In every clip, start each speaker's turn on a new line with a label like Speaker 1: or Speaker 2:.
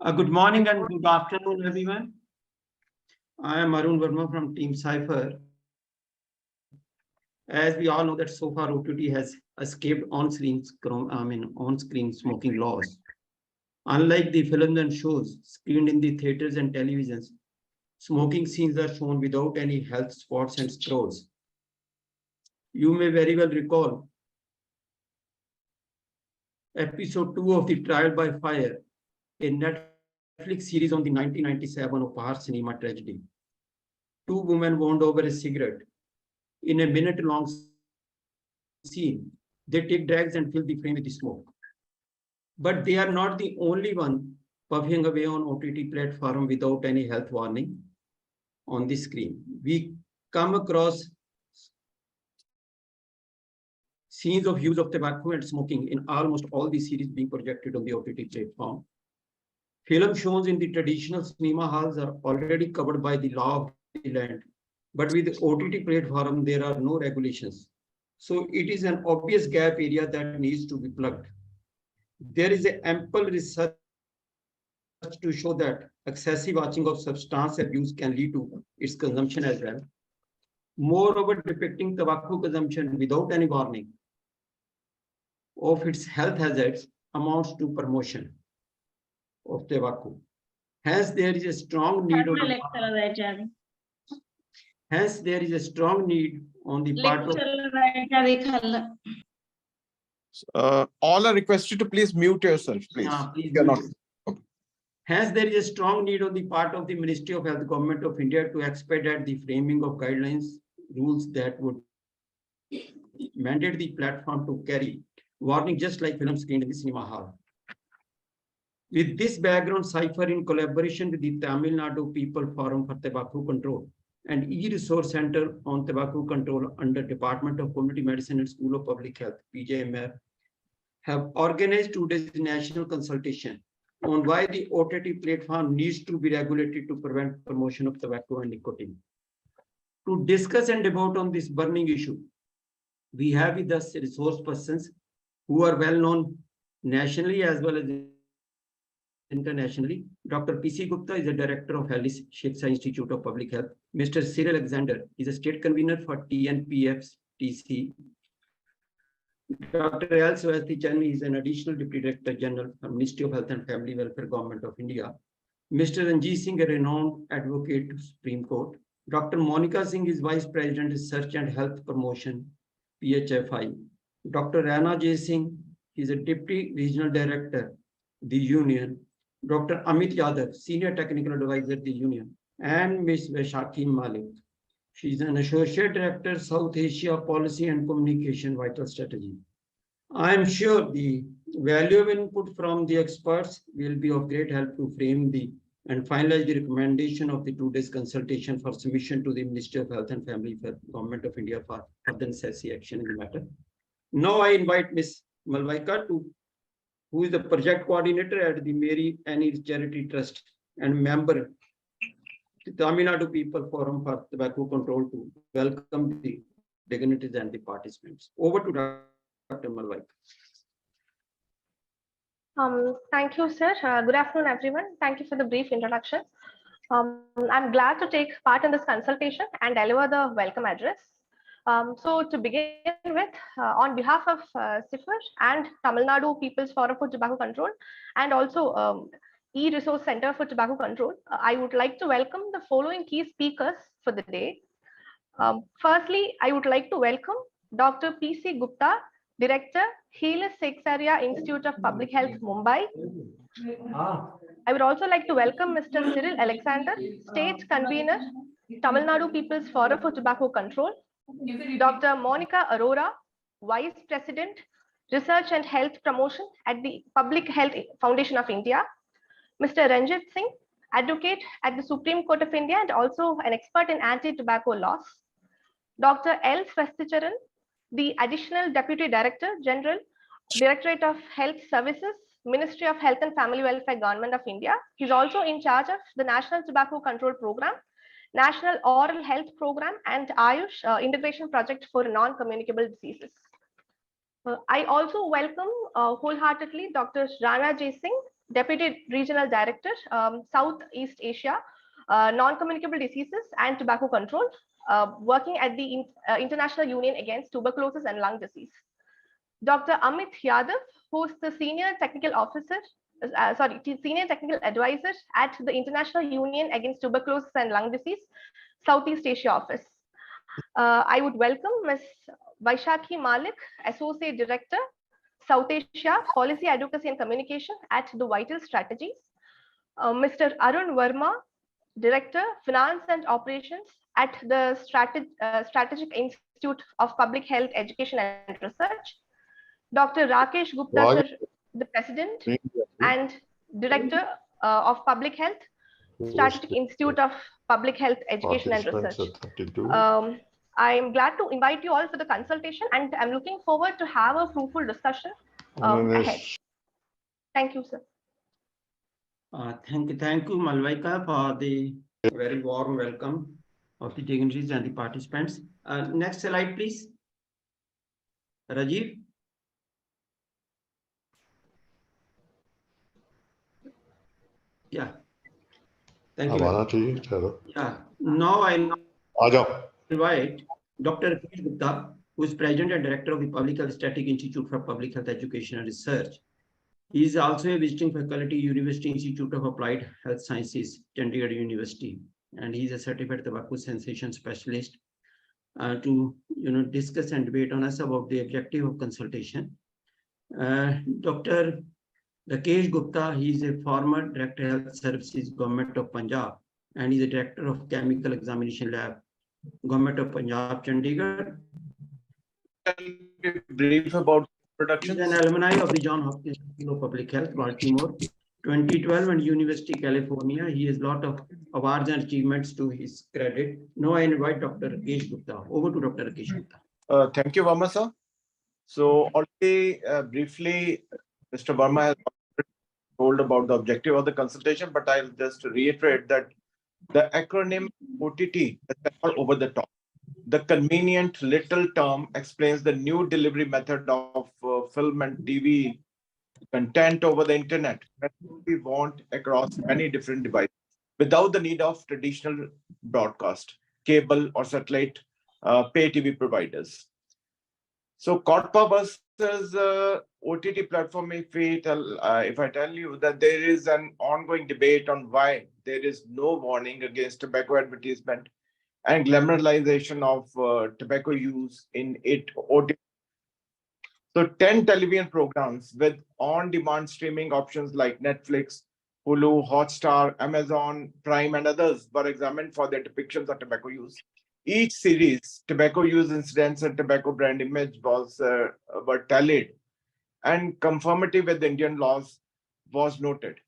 Speaker 1: Good morning and good afternoon, everyone. I am Arun Verma from Team Cypher. As we all know that so far OTT has escaped on-screen smoking laws. Unlike the films and shows screened in the theaters and televisions, smoking scenes are shown without any health spots and scrolls. You may very well recall episode 2 of the Trial by Fire, a Netflix series on the 1997 Opahar cinema tragedy. Two women bond over a cigarette. In a minute-long scene, they take drags and fill the frame with the smoke. But they are not the only one puffing away on OTT platform without any health warning on the screen. We come across scenes of use of tobacco and smoking in almost all the series being projected on the OTT platform. Film shows in the traditional cinema halls are already covered by the law of the land. But with the OTT platform, there are no regulations. So it is an obvious gap area that needs to be plugged. There is ample research to show that excessive watching of substance abuse can lead to its consumption as well. Moreover, depicting tobacco consumption without any warning of its health hazards amounts to promotion of tobacco. Hence, there is a strong need on the part of
Speaker 2: all are requested to please mute yourself, please.
Speaker 1: Hence, there is a strong need on the part of the Ministry of Health, Government of India to expedite the framing of guidelines, rules that would mandate the platform to carry warning just like film screened in the cinema hall. With this background, Cypher, in collaboration with the Tamil Nadu People Forum for Tobacco Control and E-Resource Center on Tobacco Control under Department of Community Medicine and School of Public Health, PJMR, have organized today's national consultation on why the OTT platform needs to be regulated to prevent promotion of tobacco and nicotine. To discuss and debate on this burning issue, we have with us resource persons who are well known nationally as well as internationally. Dr. P.C. Gupta is the Director of Health Shiksha Institute of Public Health. Mr. Cyril Alexander is a State Convener for TNPFTC. Dr. L. Swasti Channi is an Additional Deputy Director General from Ministry of Health and Family Welfare, Government of India. Mr. Ranjit Singh, a renowned advocate to Supreme Court. Dr. Monica Singh is Vice President, Research and Health Promotion, PHFI. Dr. Rana J. Singh is a Deputy Regional Director, the Union. Dr. Amit Yadav, Senior Technical Advisor, the Union. And Ms. Vaishakhi Malik. She is an Associate Director, South Asia Policy and Communication Vital Strategy. I am sure the valuable input from the experts will be of great help to frame and finalize the recommendation of the today's consultation for submission to the Ministry of Health and Family Welfare, Government of India for further necessary action in the matter. Now I invite Ms. Malvaika, who is the project coordinator at the Mary Annie Charity Trust and member the Tamil Nadu People Forum for Tobacco Control, to welcome the dignitaries and the participants. Over to Dr. Malvaika.
Speaker 3: Thank you, sir. Good afternoon, everyone. Thank you for the brief introduction. I'm glad to take part in this consultation and deliver the welcome address. So to begin with, on behalf of CIFR and Tamil Nadu People's Forum for Tobacco Control and also E-Resource Center for Tobacco Control, I would like to welcome the following key speakers for the day. Firstly, I would like to welcome Dr. P.C. Gupta, Director, Healis Seksaria Institute of Public Health, Mumbai. I would also like to welcome Mr. Cyril Alexander, State Convener, Tamil Nadu People's Forum for Tobacco Control. Dr. Monica Arora, Vice President, Research and Health Promotion at the Public Health Foundation of India. Mr. Ranjit Singh, Advocate at the Supreme Court of India and also an expert in anti-tobacco laws. Dr. L. Swesticharan, the Additional Deputy Director General, Directorate of Health Services, Ministry of Health and Family Welfare, Government of India. He's also in charge of the National Tobacco Control Program, National Oral Health Program, and Ayush Integration Project for Non-Communicable Diseases. I also welcome wholeheartedly Dr. Rana J. Singh, Deputy Regional Director, Southeast Asia, Non-Communicable Diseases and Tobacco Control, working at the International Union Against Tuberculosis and Lung Disease. Dr. Amit Yadav, who is the Senior Technical Officer, Senior Technical Advisor at the International Union Against Tuberculosis and Lung Disease, Southeast Asia Office. I would welcome Ms. Vaishakhi Malik, Associate Director, South Asia, Policy Advocacy and Communication at the Vital Strategies. Mr. Arun Verma, Director, Finance and Operations at the Strategic Institute of Public Health, Education and Research. Dr. Rakesh Gupta, sir, the President and Director of Public Health, Strategic Institute of Public Health, Education and Research. I am glad to invite you all for the consultation, and I'm looking forward to have a fruitful discussion ahead. Thank you, sir.
Speaker 1: Thank you, Malvika, for the very warm welcome of the dignitaries and the participants. Next slide, please. Rajiv. Yeah. Thank you. Yeah. Now I invite Dr. Rakesh Gupta, who is President and Director of the Public Health Static Institute for Public Health Education and Research. He is also a visiting faculty, University Institute of Applied Health Sciences, Chandigarh University, and he is a certified tobacco cessation specialist. To discuss and debate on us about the objective of consultation. Dr. Rakesh Gupta, he is a former Director of Health Services, Government of Punjab, and he is a Director of Chemical Examination Lab, Government of Punjab, Chandigarh.
Speaker 2: Brief about production.
Speaker 1: He is an alumni of the Johns Hopkins School of Public Health, Baltimore, 2012, and University, California. He has a lot of awards and achievements to his credit. Now I invite Dr. Rakesh Gupta. Over to Dr. Rakesh Gupta.
Speaker 2: Thank you, Verma, sir. So already briefly, Mr. Verma has told about the objective of the consultation, but I'll just reiterate that the acronym OTT is over the top. The convenient little term explains the new delivery method of film and TV content over the internet that we want across many different devices without the need of traditional broadcast, cable or satellite pay TV providers. So COTPA versus OTT platform, if I tell you that there is an ongoing debate on why there is no warning against tobacco advertisement and glamorization of tobacco use in OTT. So 10 television programs with on-demand streaming options like Netflix, Hulu, Hotstar, Amazon, Prime, and others were examined for their depictions of tobacco use. Each series, tobacco use incidents and tobacco brand image were tallied, and conformity with Indian laws was noted.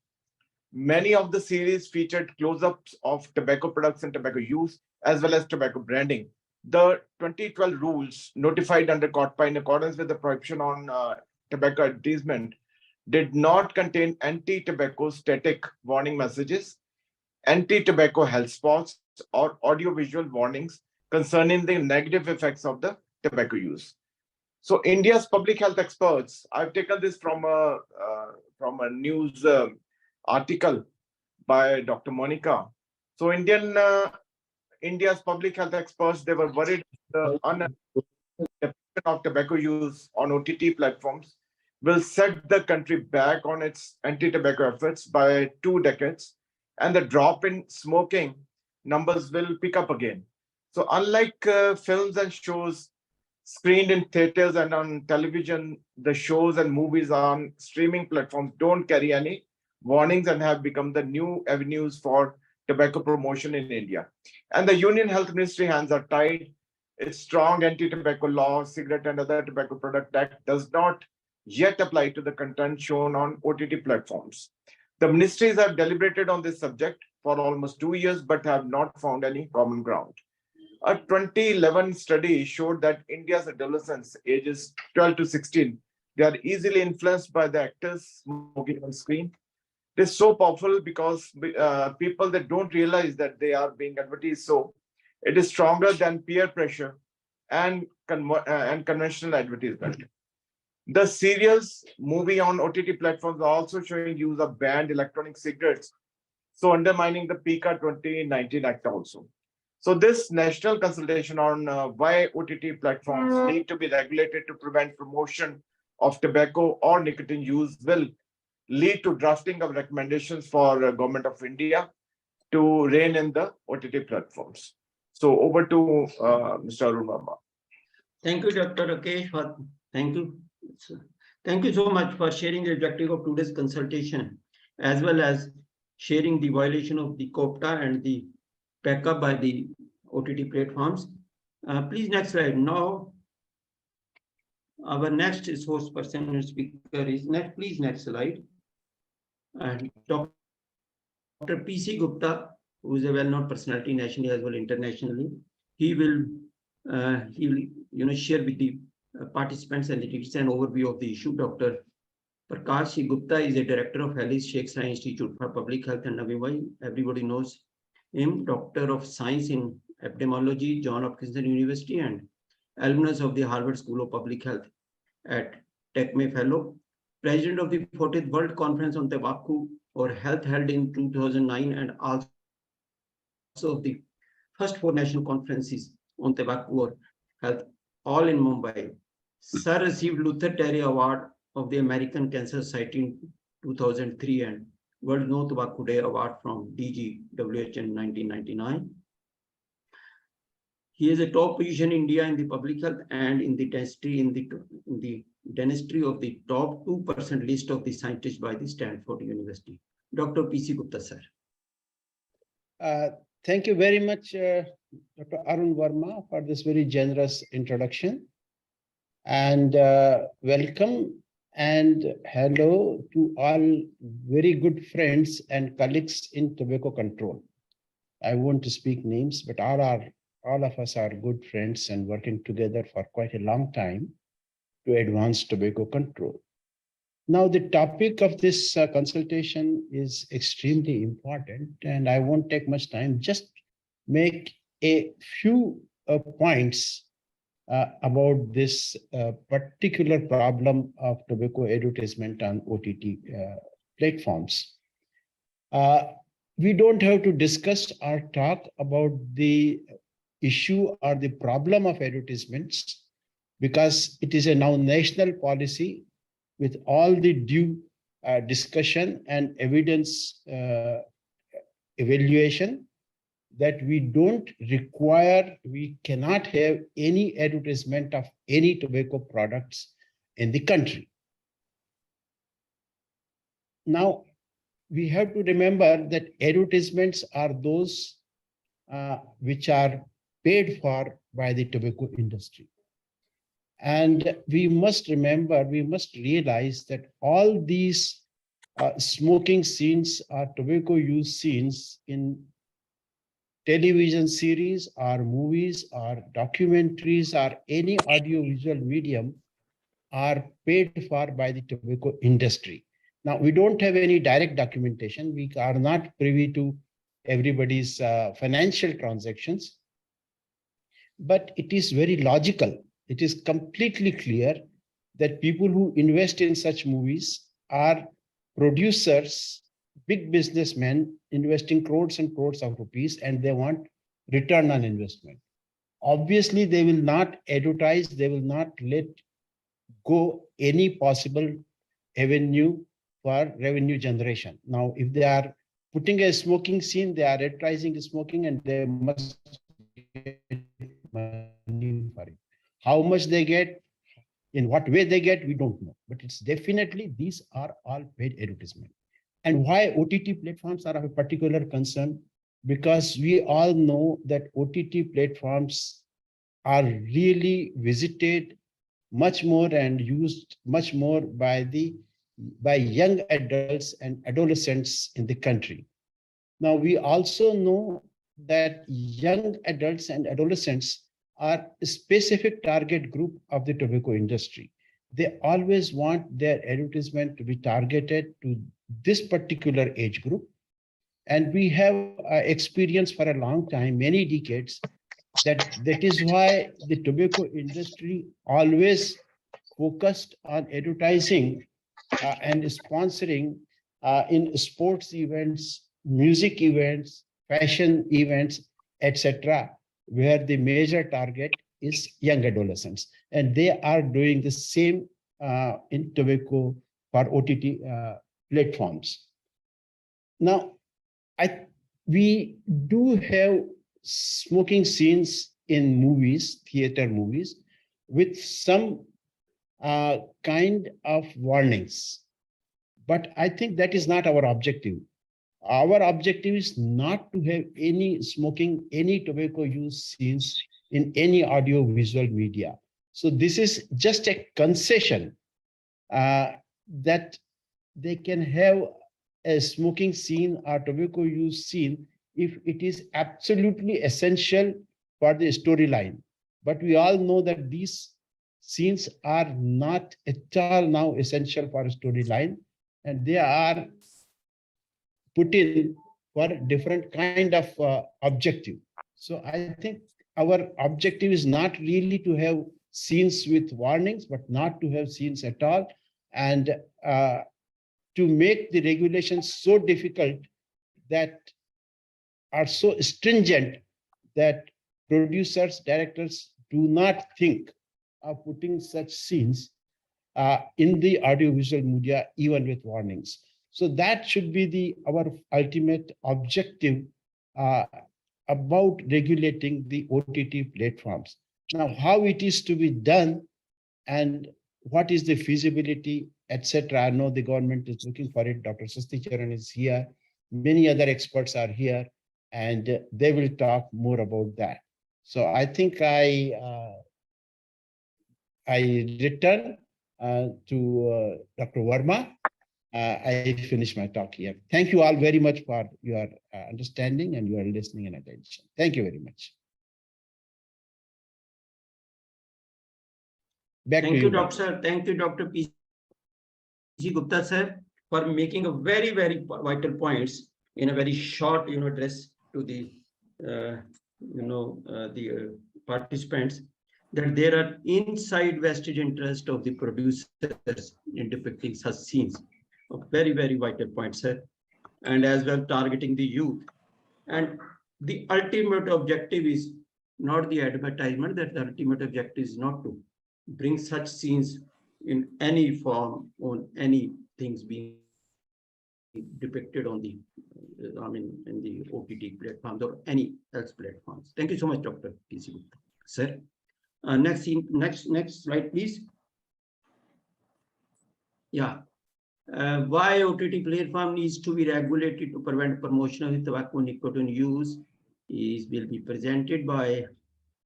Speaker 2: Many of the series featured close-ups of tobacco products and tobacco use, as well as tobacco branding. The 2012 rules notified under COTPA in accordance with the prohibition on tobacco advertisement did not contain anti-tobacco static warning messages, anti-tobacco health spots, or audiovisual warnings concerning the negative effects of the tobacco use. So India's public health experts, I've taken this from a news article by Dr. Monica. So India's public health experts, they were worried the depiction of tobacco use on OTT platforms will set the country back on its anti-tobacco efforts by 2 decades, and the drop in smoking numbers will pick up again. So unlike films and shows screened in theaters and on television, the shows and movies on streaming platforms don't carry any warnings and have become the new avenues for tobacco promotion in India. And the Union Health Ministry hands are tied. Its strong anti-tobacco law, cigarette and other tobacco product act does not yet apply to the content shown on OTT platforms. The ministries have deliberated on this subject for almost 2 years, but have not found any common ground. A 2011 study showed that India's adolescents ages 12 to 16, they are easily influenced by the actors smoking on screen. It is so powerful because people that don't realize that they are being advertised. So it is stronger than peer pressure and conventional advertisement. The serials movie on OTT platforms are also showing use of banned electronic cigarettes, so undermining the PECA 2019 Act also. So this national consultation on why OTT platforms need to be regulated to prevent promotion of tobacco or nicotine use will lead to drafting of recommendations for Government of India to rein in the OTT platforms. So over to Mr. Arun Verma.
Speaker 1: Thank you, Dr. Rakesh. Thank you. Thank you so much for sharing the objective of today's consultation, as well as sharing the violation of the COTPA and the PECA by the OTT platforms. Please, next slide. Now, our next resource person and speaker is next. Please, next slide. And Dr. P.C. Gupta, who is a well-known personality nationally as well internationally, he will share with the participants and it is an overview of the issue. Dr. Prakash C. Gupta is a director of Alice Sheikh Sai Institute for Public Health and Navi Mumbai. Everybody knows him. Doctor of Science in Epidemiology, John Hopkins University, and alumnus of the Harvard School of Public Health at TechMay Fellow. President of the 40th World Conference on Tobacco or Health held in 2009, and also the first 4 national conferences on tobacco or health, all in Mumbai. Sir received Luther Terry Award of the American Cancer Society in 2003 and World No Tobacco Day Award from DGWH in 1999. He has a top position in India in the public health and in the dentistry in the dentistry of the top 2% list of the scientists by the Stanford University. Dr. P.C. Gupta, sir.
Speaker 4: Thank you very much, Dr. Arun Verma, for this very generous introduction. And welcome and hello to all very good friends and colleagues in tobacco control. I won't speak names, but all of us are good friends and working together for quite a long time to advance tobacco control. Now, the topic of this consultation is extremely important, and I won't take much time, just make a few points about this particular problem of tobacco advertisement on OTT platforms. We don't have to discuss or talk about the issue or the problem of advertisements because it is a now national policy with all the due discussion and evidence evaluation that we don't require, we cannot have any advertisement of any tobacco products in the country. Now, we have to remember that advertisements are those which are paid for by the tobacco industry. And we must remember, we must realize that all these smoking scenes or tobacco use scenes in television series or movies or documentaries or any audiovisual medium are paid for by the tobacco industry. Now, we don't have any direct documentation. We are not privy to everybody's financial transactions, but it is very logical. It is completely clear that people who invest in such movies are producers, big businessmen investing crores and crores of rupees, and they want return on investment. Obviously, they will not advertise, they will not let go any possible avenue for revenue generation. Now, if they are putting a smoking scene, they are advertising smoking and they must get money for it. How much they get, in what way they get, we don't know. But it's definitely, these are all paid advertisement. And why OTT platforms are of a particular concern? Because we all know that OTT platforms are really visited much more and used much more by young adults and adolescents in the country. Now, we also know that young adults and adolescents are a specific target group of the tobacco industry. They always want their advertisement to be targeted to this particular age group. And we have experienced for a long time, many decades, that is why the tobacco industry always focused on advertising and sponsoring in sports events, music events, fashion events, etc., where the major target is young adolescents. And they are doing the same in tobacco for OTT platforms. Now, we do have smoking scenes in movies, theater movies, with some kind of warnings. But I think that is not our objective. Our objective is not to have any smoking, any tobacco use scenes in any audio visual media. So this is just a concession that they can have a smoking scene or tobacco use scene if it is absolutely essential for the storyline. But we all know that these scenes are not at all now essential for a storyline, and they are put in for different kind of objective. So I think our objective is not really to have scenes with warnings, but not to have scenes at all, and to make the regulations so difficult that are so stringent that producers, directors do not think of putting such scenes in the audiovisual media, even with warnings. So that should be our ultimate objective about regulating the OTT platforms. Now, how it is to be done and what is the feasibility, etc. I know the government is looking for it. Dr. Sasti Charan is here. Many other experts are here, and they will talk more about that. So I think I return to Dr. Verma. I finish my talk here. Thank you all very much for your understanding and your listening and attention. Thank you very much. Back
Speaker 1: Thank
Speaker 4: to
Speaker 1: you,
Speaker 4: you,
Speaker 1: Dr. Sir. Thank you, Dr. P.C. Gupta, sir, for making a very, very vital points in a very short, address to the, participants, that there are inside vested interest of the producers in depicting such scenes. A very, very vital point, sir, and as well targeting the youth. And the ultimate objective is not the advertisement, that the ultimate objective is not to bring such scenes in any form on any things being depicted on the, in the OTT platforms or any else platforms. Thank you so much, Dr. P.C. Gupta. Sir, next slide, please. Yeah. Why OTT platform needs to be regulated to prevent promotion of tobacco nicotine use will be presented by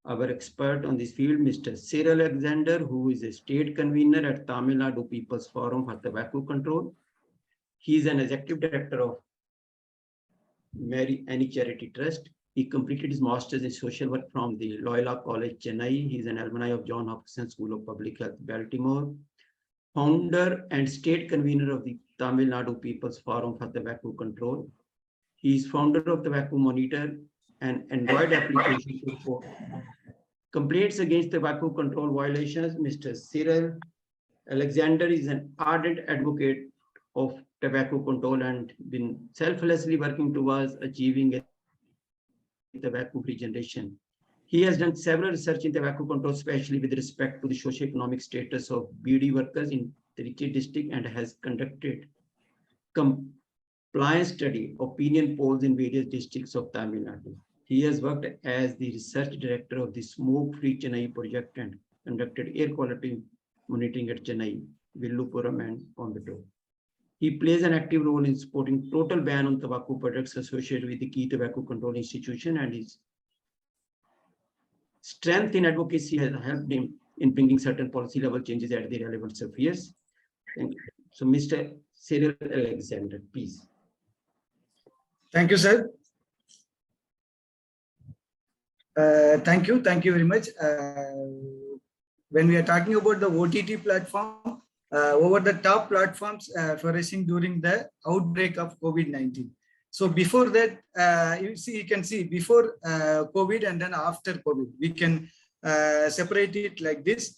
Speaker 1: our expert on this field, Mr. Cyril Alexander, who is a state convener at Tamil Nadu People's Forum for Tobacco Control. He is an executive director of Mary Annie Charity Trust. He completed his master's in social work from the Loyola College, Chennai. He is an alumni of John Hopkins School of Public Health, Baltimore. Founder and state convener of the Tamil Nadu People's Forum for Tobacco Control. He is founder of Tobacco Monitor, an Android application for complaints against tobacco control violations. Mr. Cyril Alexander is an ardent advocate of tobacco control and been selflessly working towards achieving a tobacco-free generation. He has done several research in tobacco control, especially with respect to the socio-economic status of BD workers in Trichy district, and has conducted compliance study, opinion polls in various districts of Tamil Nadu. He has worked as the research director of the Smoke Free Chennai project and conducted air quality monitoring at Chennai, Villupuram, and Coimbatore. He plays an active role in supporting total ban on tobacco products associated with the key tobacco control institution, and his strength in advocacy has helped him in bringing certain policy level changes at the relevant spheres. Thank you. So, Mr. Cyril Alexander, please.
Speaker 5: Thank you, sir. Thank you very much. When we are talking about the OTT platform, over the top platforms flourishing during the outbreak of COVID-19. So before that, you can see before COVID and then after COVID, we can separate it like this.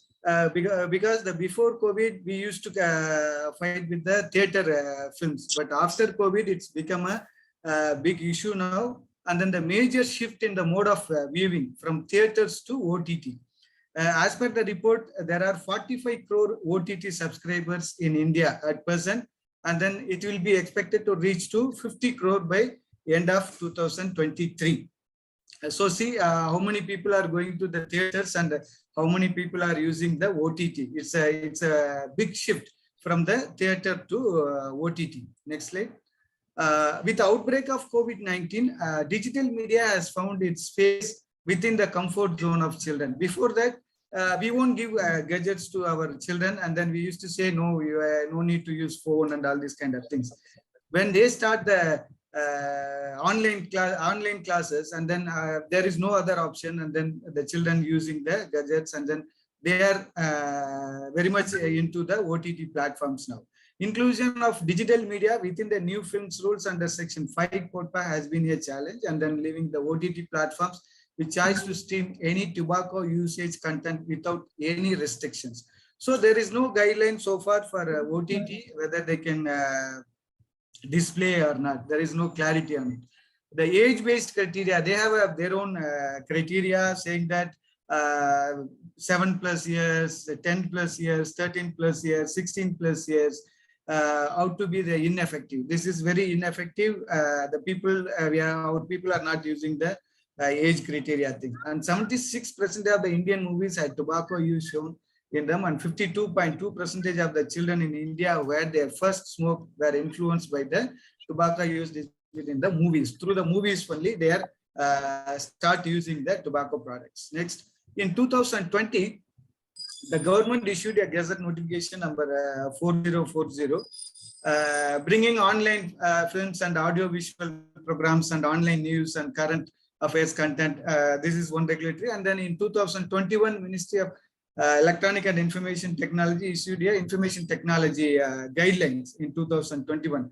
Speaker 5: because the before COVID, we used to fight with the theater films, but after COVID, it's become a big issue now. And then the major shift in the mode of viewing from theaters to OTT. As per the report, there are 45 crore OTT subscribers in India at present, and then it will be expected to reach to 50 crore by end of 2023. So see how many people are going to the theaters and how many people are using the OTT. It's a big shift from the theater to OTT. Next slide. With the outbreak of COVID-19, digital media has found its space within the comfort zone of children. Before that, we won't give gadgets to our children, and then we used to say no, you no need to use phone and all these kind of things. When they start the online classes, and then there is no other option, and then the children using the gadgets, and then they are very much into the OTT platforms now. Inclusion of digital media within the new films rules under Section 5 COTPA has been a challenge, and then leaving the OTT platforms with choice to stream any tobacco usage content without any restrictions. So there is no guideline so far for OTT whether they can display or not. There is no clarity on it. The age-based criteria, they have their own criteria saying that 7+ years, 10+ years, 13+ years, 16+ years, out to be the ineffective. This is very ineffective. The people, our people are not using the age criteria thing. And 76% of the Indian movies had tobacco use shown in them, and 52.2% of the children in India where their first smoke were influenced by the tobacco used within the movies. Through the movies only, they are start using the tobacco products. Next, in 2020, the government issued a Gazette notification number 4040, bringing online films and audiovisual programs and online news and current affairs content. This is one regulatory. And then in 2021, Ministry of Electronic and Information Technology issued a information technology guidelines in 2021.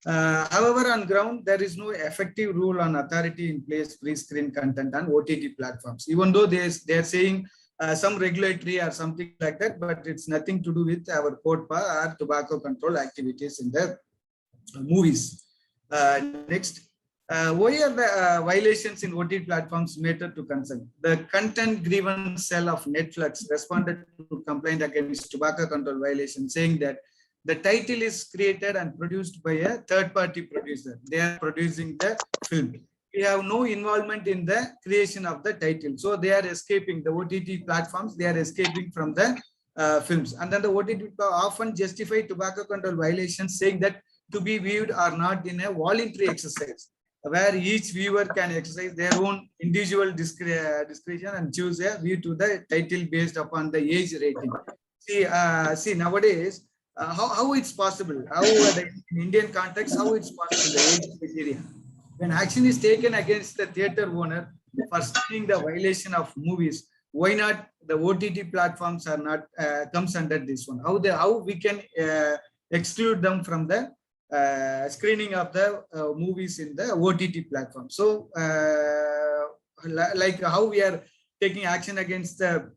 Speaker 5: However, on ground, there is no effective rule on authority in place pre-screen content on OTT platforms, even though they are saying some regulatory or something like that, but it's nothing to do with our COTPA or tobacco control activities in the movies. Next. Why are the violations in OTT platforms matter to concern? The content grievance cell of Netflix responded to complaint against tobacco control violation, saying that the title is created and produced by a third-party producer. They are producing the film. We have no involvement in the creation of the title. So they are escaping the OTT platforms. They are escaping from the films. And then the OTT often justify tobacco control violations, saying that to be viewed or not in a voluntary exercise, where each viewer can exercise their own individual discretion and choose a view to the title based upon the age rating. See nowadays, how it's possible, how in Indian context, how it's possible, the age criteria. When action is taken against the theater owner for screening the violation of movies, why not the OTT platforms are not comes under this one? How we can exclude them from the screening of the movies in the OTT platform. So like how we are taking action against the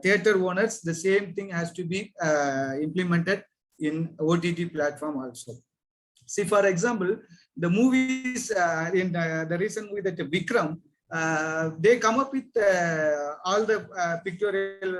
Speaker 5: theater owners, the same thing has to be implemented in OTT platform also. See, for example, the movies in the recent movie that Vikram, they come up with all the pictorial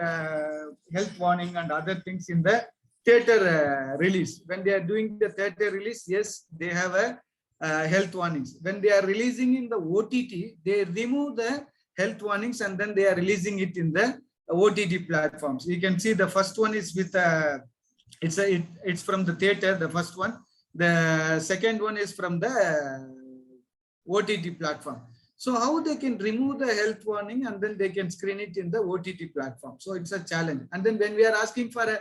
Speaker 5: health warning and other things in the theater release. When they are doing the theater release, yes, they have a health warnings. When they are releasing in the OTT, they remove the health warnings and then they are releasing it in the OTT platforms. You can see the first one is with it's from the theater, the first one. The second one is from the OTT platform. So how they can remove the health warning and then they can screen it in the OTT platform. So it's a challenge. And then when we are asking for a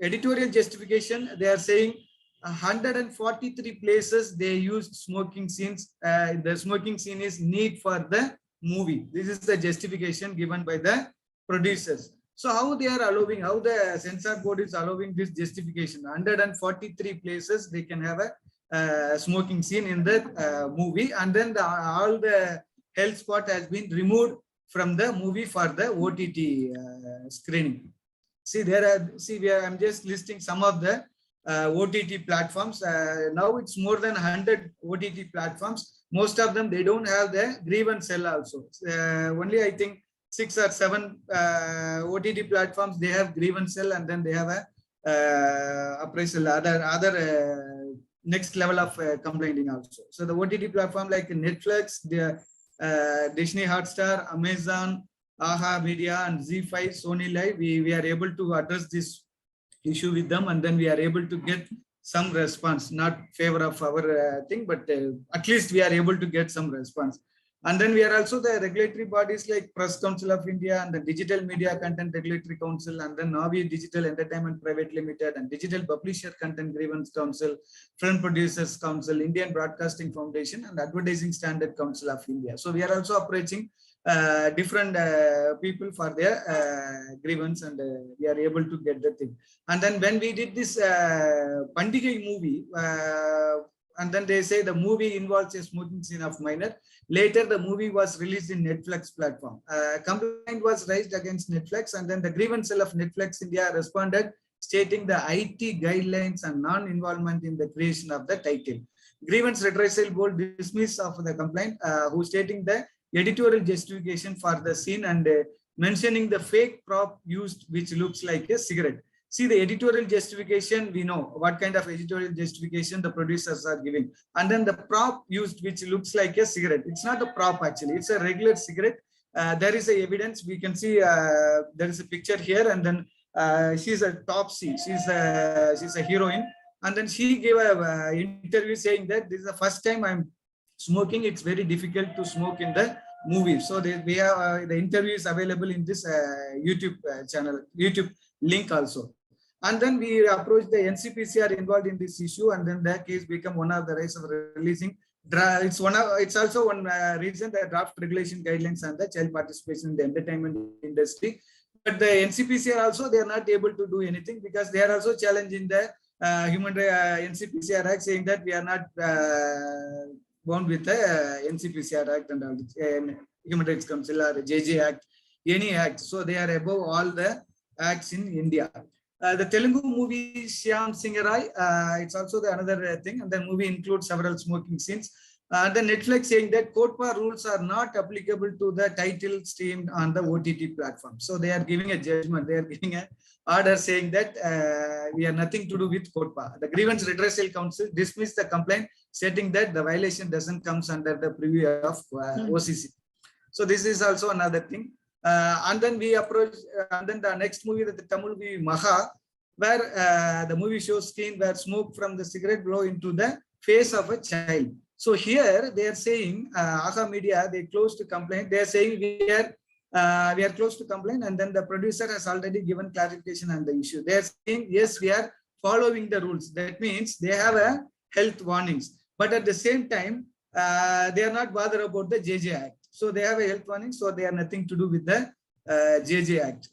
Speaker 5: editorial justification, they are saying 143 places they used smoking scenes. The smoking scene is need for the movie. This is the justification given by the producers. So how they are allowing, how the censor board is allowing this justification? 143 places they can have a smoking scene in the movie, and then all the health spot has been removed from the movie for the OTT screening. See, I'm just listing some of the OTT platforms. Now it's more than 100 OTT platforms. Most of them, they don't have the grievance cell also. Only I think 6 or 7 OTT platforms, they have grievance cell, and then they have a appraisal, other next level of complaining also. So the OTT platform like Netflix, the Disney Hotstar, Amazon, AHA Media, and Z5, Sony Live, we are able to address this issue with them, and then we are able to get some response, not favor of our thing, but at least we are able to get some response. And then we are also the regulatory bodies like Press Council of India and the Digital Media Content Regulatory Council, and then Navi Digital Entertainment Private Limited and Digital Publisher Content Grievance Council, Film Producers Council, Indian Broadcasting Foundation, and Advertising Standard Council of India. So we are also approaching different people for their grievance, and we are able to get the thing. And then when we did this Pandigai movie, and then they say the movie involves a smoking scene of minor. Later, the movie was released in Netflix platform. Complaint was raised against Netflix, and then the grievance cell of Netflix India responded, stating the IT guidelines and non-involvement in the creation of the title. Grievance Redressal Board dismissed of the complaint, who stating the editorial justification for the scene and mentioning the fake prop used, which looks like a cigarette. See, the editorial justification, we know what kind of editorial justification the producers are giving. And then the prop used, which looks like a cigarette. It's not a prop actually, it's a regular cigarette. There is a evidence, we can see there is a picture here, and then she's a top C, she's a heroine. And then she gave a interview saying that this is the first time I'm smoking. It's very difficult to smoke in the movie. So we have the interview is available in this YouTube channel, YouTube link also. And then we approached the NCPCR involved in this issue, and then that case become one of the ways of releasing. It's also one reason the draft regulation guidelines and the child participation in the entertainment industry. But the NCPCR also, they are not able to do anything because they are also challenging the NCPCR Act, saying that we are not bound with the NCPCR Act and Human Rights Council or JJ Act, any act. So they are above all the acts in India. The Telugu movie Shyam Singarai, it's also the another thing, and the movie includes several smoking scenes. The Netflix saying that COTPA rules are not applicable to the title streamed on the OTT platform. So they are giving a judgment, they are giving an order saying that we have nothing to do with COTPA. The Grievance Redressal Council dismissed the complaint, stating that the violation doesn't come under the purview of OCC. So this is also another thing. And then we approach, and then the next movie, the Tamil movie Maha, where the movie shows scene where smoke from the cigarette blow into the face of a child. So here they are saying, AHA Media, they closed to complaint. They are saying we are close to complaint, and then the producer has already given clarification on the issue. They are saying, yes, we are following the rules. That means they have a health warnings, but at the same time, they are not bothered about the JJ Act. So they have a health warning, so they have nothing to do with the JJ Act.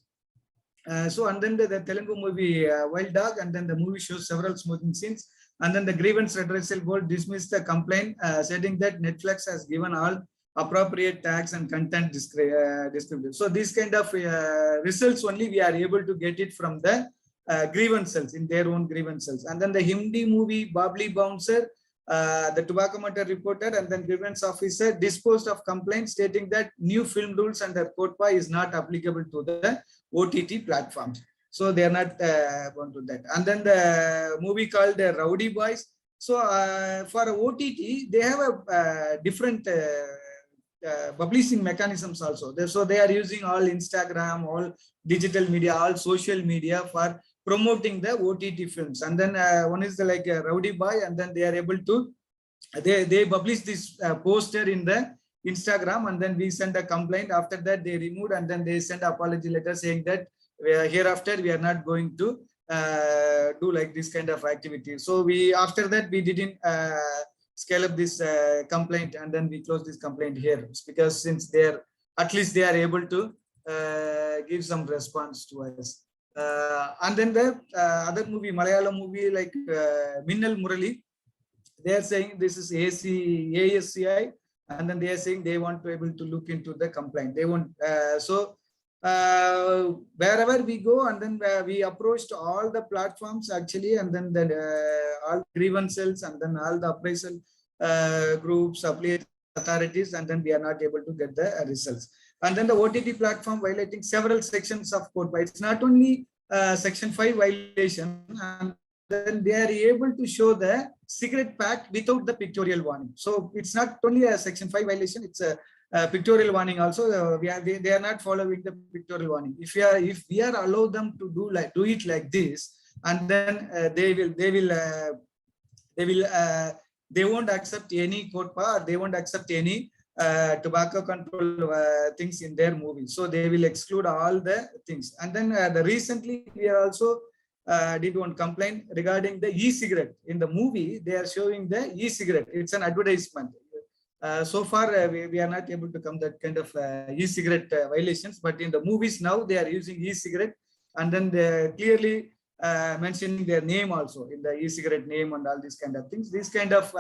Speaker 5: And then the Telugu movie Wild Dog, and then the movie shows several smoking scenes. And then the Grievance Redressal Board dismissed the complaint, stating that Netflix has given all appropriate tags and content descriptive. So these kind of results only we are able to get it from the grievance cells, in their own grievance cells. And then the Hindi movie Babli Bouncer, the tobacco matter reporter and then grievance officer disposed of complaints, stating that new film rules under COTPA is not applicable to the OTT platforms. So they are not going to that. And then the movie called Rowdy Boys. So for OTT, they have a different publishing mechanisms also. So they are using all Instagram, all digital media, all social media for promoting the OTT films. And then one is the like Rowdy Boy, and then they are able to, they publish this poster in the Instagram, and then we send a complaint. After that, they removed, and then they send apology letter saying that hereafter we are not going to do like this kind of activity. So we, after that, we didn't scale up this complaint, and then we close this complaint here, because since they are, at least they are able to give some response to us. And then the other movie, Malayalam movie like Minnal Murali, they are saying this is ASCI, and then they are saying they want to able to look into the complaint. They want wherever we go, and then we approached all the platforms actually, and then all grievance cells, and then all the appraisal groups, affiliate authorities, and then we are not able to get the results. And then the OTT platform violating several sections of COTPA. It's not only section 5 violation, and then they are able to show the cigarette pack without the pictorial warning. So it's not only a section 5 violation, it's a pictorial warning also. They are not following the pictorial warning. If we are allow them to do it like this, and then they won't accept any COTPA, or they won't accept any tobacco control things in their movie. So they will exclude all the things. And then recently we are also did one complaint regarding the e-cigarette. In the movie, they are showing the e-cigarette. It's an advertisement. So far, we are not able to come that kind of e-cigarette violations. But in the movies now, they are using e-cigarette, and then they clearly mentioning their name also in the e-cigarette name and all these kind of things. These kind of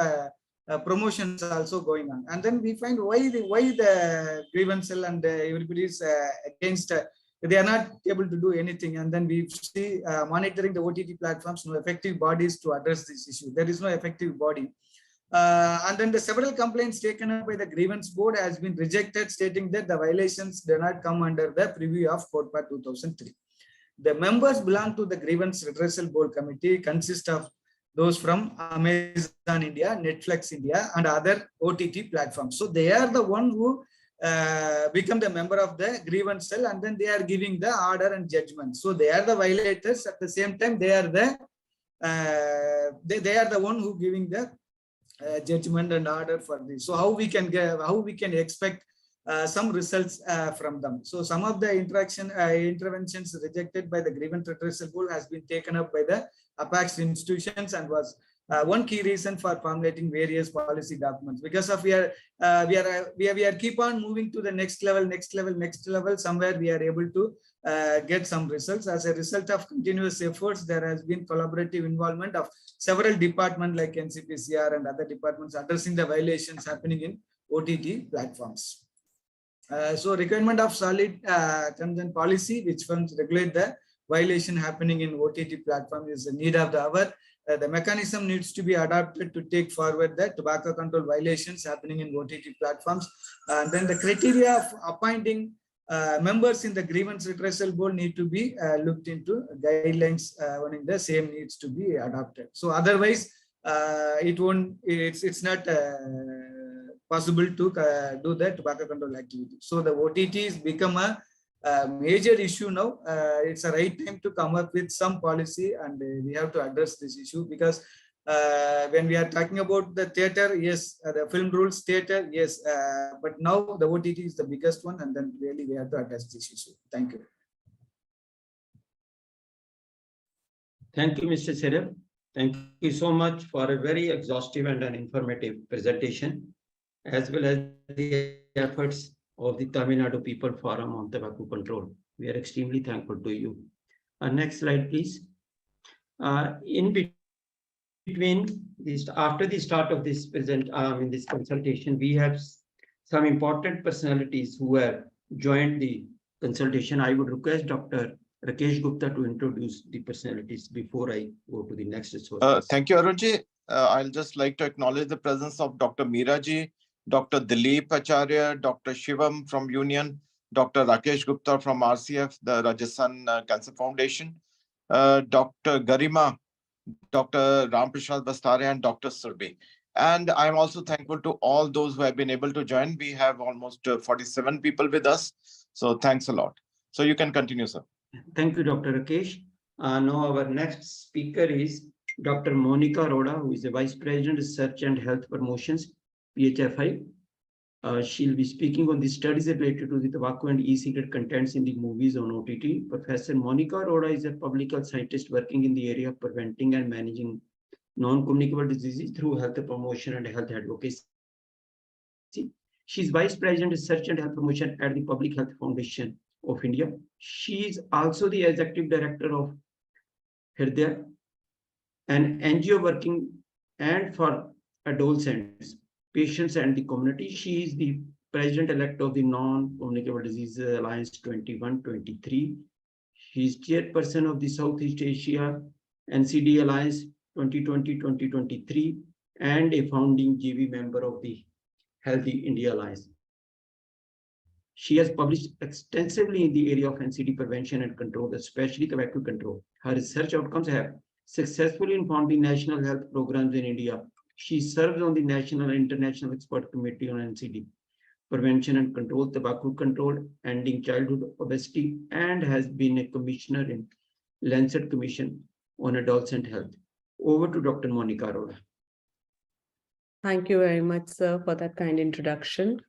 Speaker 5: promotions are also going on. And then we find why the grievance cell and everybody is against. They are not able to do anything. And then we see monitoring the OTT platforms, no effective bodies to address this issue. There is no effective body. And then the several complaints taken up by the grievance board has been rejected, stating that the violations do not come under the preview of COTPA 2003. The members belong to the grievance redressal board committee, consist of those from Amazon India, Netflix India, and other OTT platforms. So they are the one who become the member of the grievance cell, and then they are giving the order and judgment. So they are the violators. At the same time, they are the one who giving the judgment and order for this. So how we can expect some results from them. So some of the interventions rejected by the grievance redressal board has been taken up by the apex institutions, and was one key reason for formulating various policy documents. Because of we are keep on moving to the next level. Somewhere we are able to get some results. As a result of continuous efforts, there has been collaborative involvement of several departments like NCPCR and other departments addressing the violations happening in OTT platforms. So requirement of solid terms and policy which funds regulate the violation happening in OTT platform is the need of the hour. The mechanism needs to be adapted to take forward the tobacco control violations happening in OTT platforms. And then the criteria of appointing members in the grievance redressal board need to be looked into. Guidelines owning the same needs to be adopted. So otherwise, it's not possible to do the tobacco control activity. So the OTTs become a major issue now. It's a right time to come up with some policy, and we have to address this issue, because when we are talking about the theater, yes, the film rules theater, yes, but now the OTT is the biggest one, and then really we have to address this issue. Thank you.
Speaker 1: Thank you, Mr. Serif. Thank you so much for a very exhaustive and an informative presentation, as well as the efforts of the Tamil Nadu People Forum on Tobacco Control. We are extremely thankful to you. Next slide, please. In between this, after the start of this in this consultation, we have some important personalities who have joined the consultation. I would request Dr. Rakesh Gupta to introduce the personalities before I go to the next resource.
Speaker 2: Thank you, Arunji. I'll just like to acknowledge the presence of Dr. Meeraji, Dr. Dilip Acharya, Dr. Shivam from Union, Dr. Rakesh Gupta from RCF, the Rajasthan Cancer Foundation, Dr. Garima, Dr. Ramprasad Bastare, and Dr. Surbi. And I'm also thankful to all those who have been able to join. We have almost 47 people with us. So thanks a lot. So you can continue, sir.
Speaker 1: Thank you, Dr. Rakesh. Now our next speaker is Dr. Monica Arora, who is the Vice President, Research and Health Promotions, PHFI. She'll be speaking on the studies related to the tobacco and e-cigarette contents in the movies on OTT. Professor Monica Arora is a public health scientist working in the area of preventing and managing non-communicable diseases through health promotion and health advocacy. She's Vice President, Research and Health Promotion at the Public Health Foundation of India. She is also the Executive Director of Hridaya, an NGO working and for adolescents, patients and the community. She is the president-elect of the Non-Communicable Diseases Alliance 21-23. She is chairperson of the Southeast Asia NCD Alliance 2020-2023 and a founding JV member of the Healthy India Alliance. She has published extensively in the area of NCD prevention and control, especially tobacco control. Her research outcomes have successfully informed the national health programs in India. She serves on the National and International Expert Committee on NCD, prevention and control, tobacco control, ending childhood obesity, and has been a commissioner in Lancet Commission on Adolescent Health. Over to Dr. Monica Arora.
Speaker 6: Thank you very much, sir, for that kind introduction.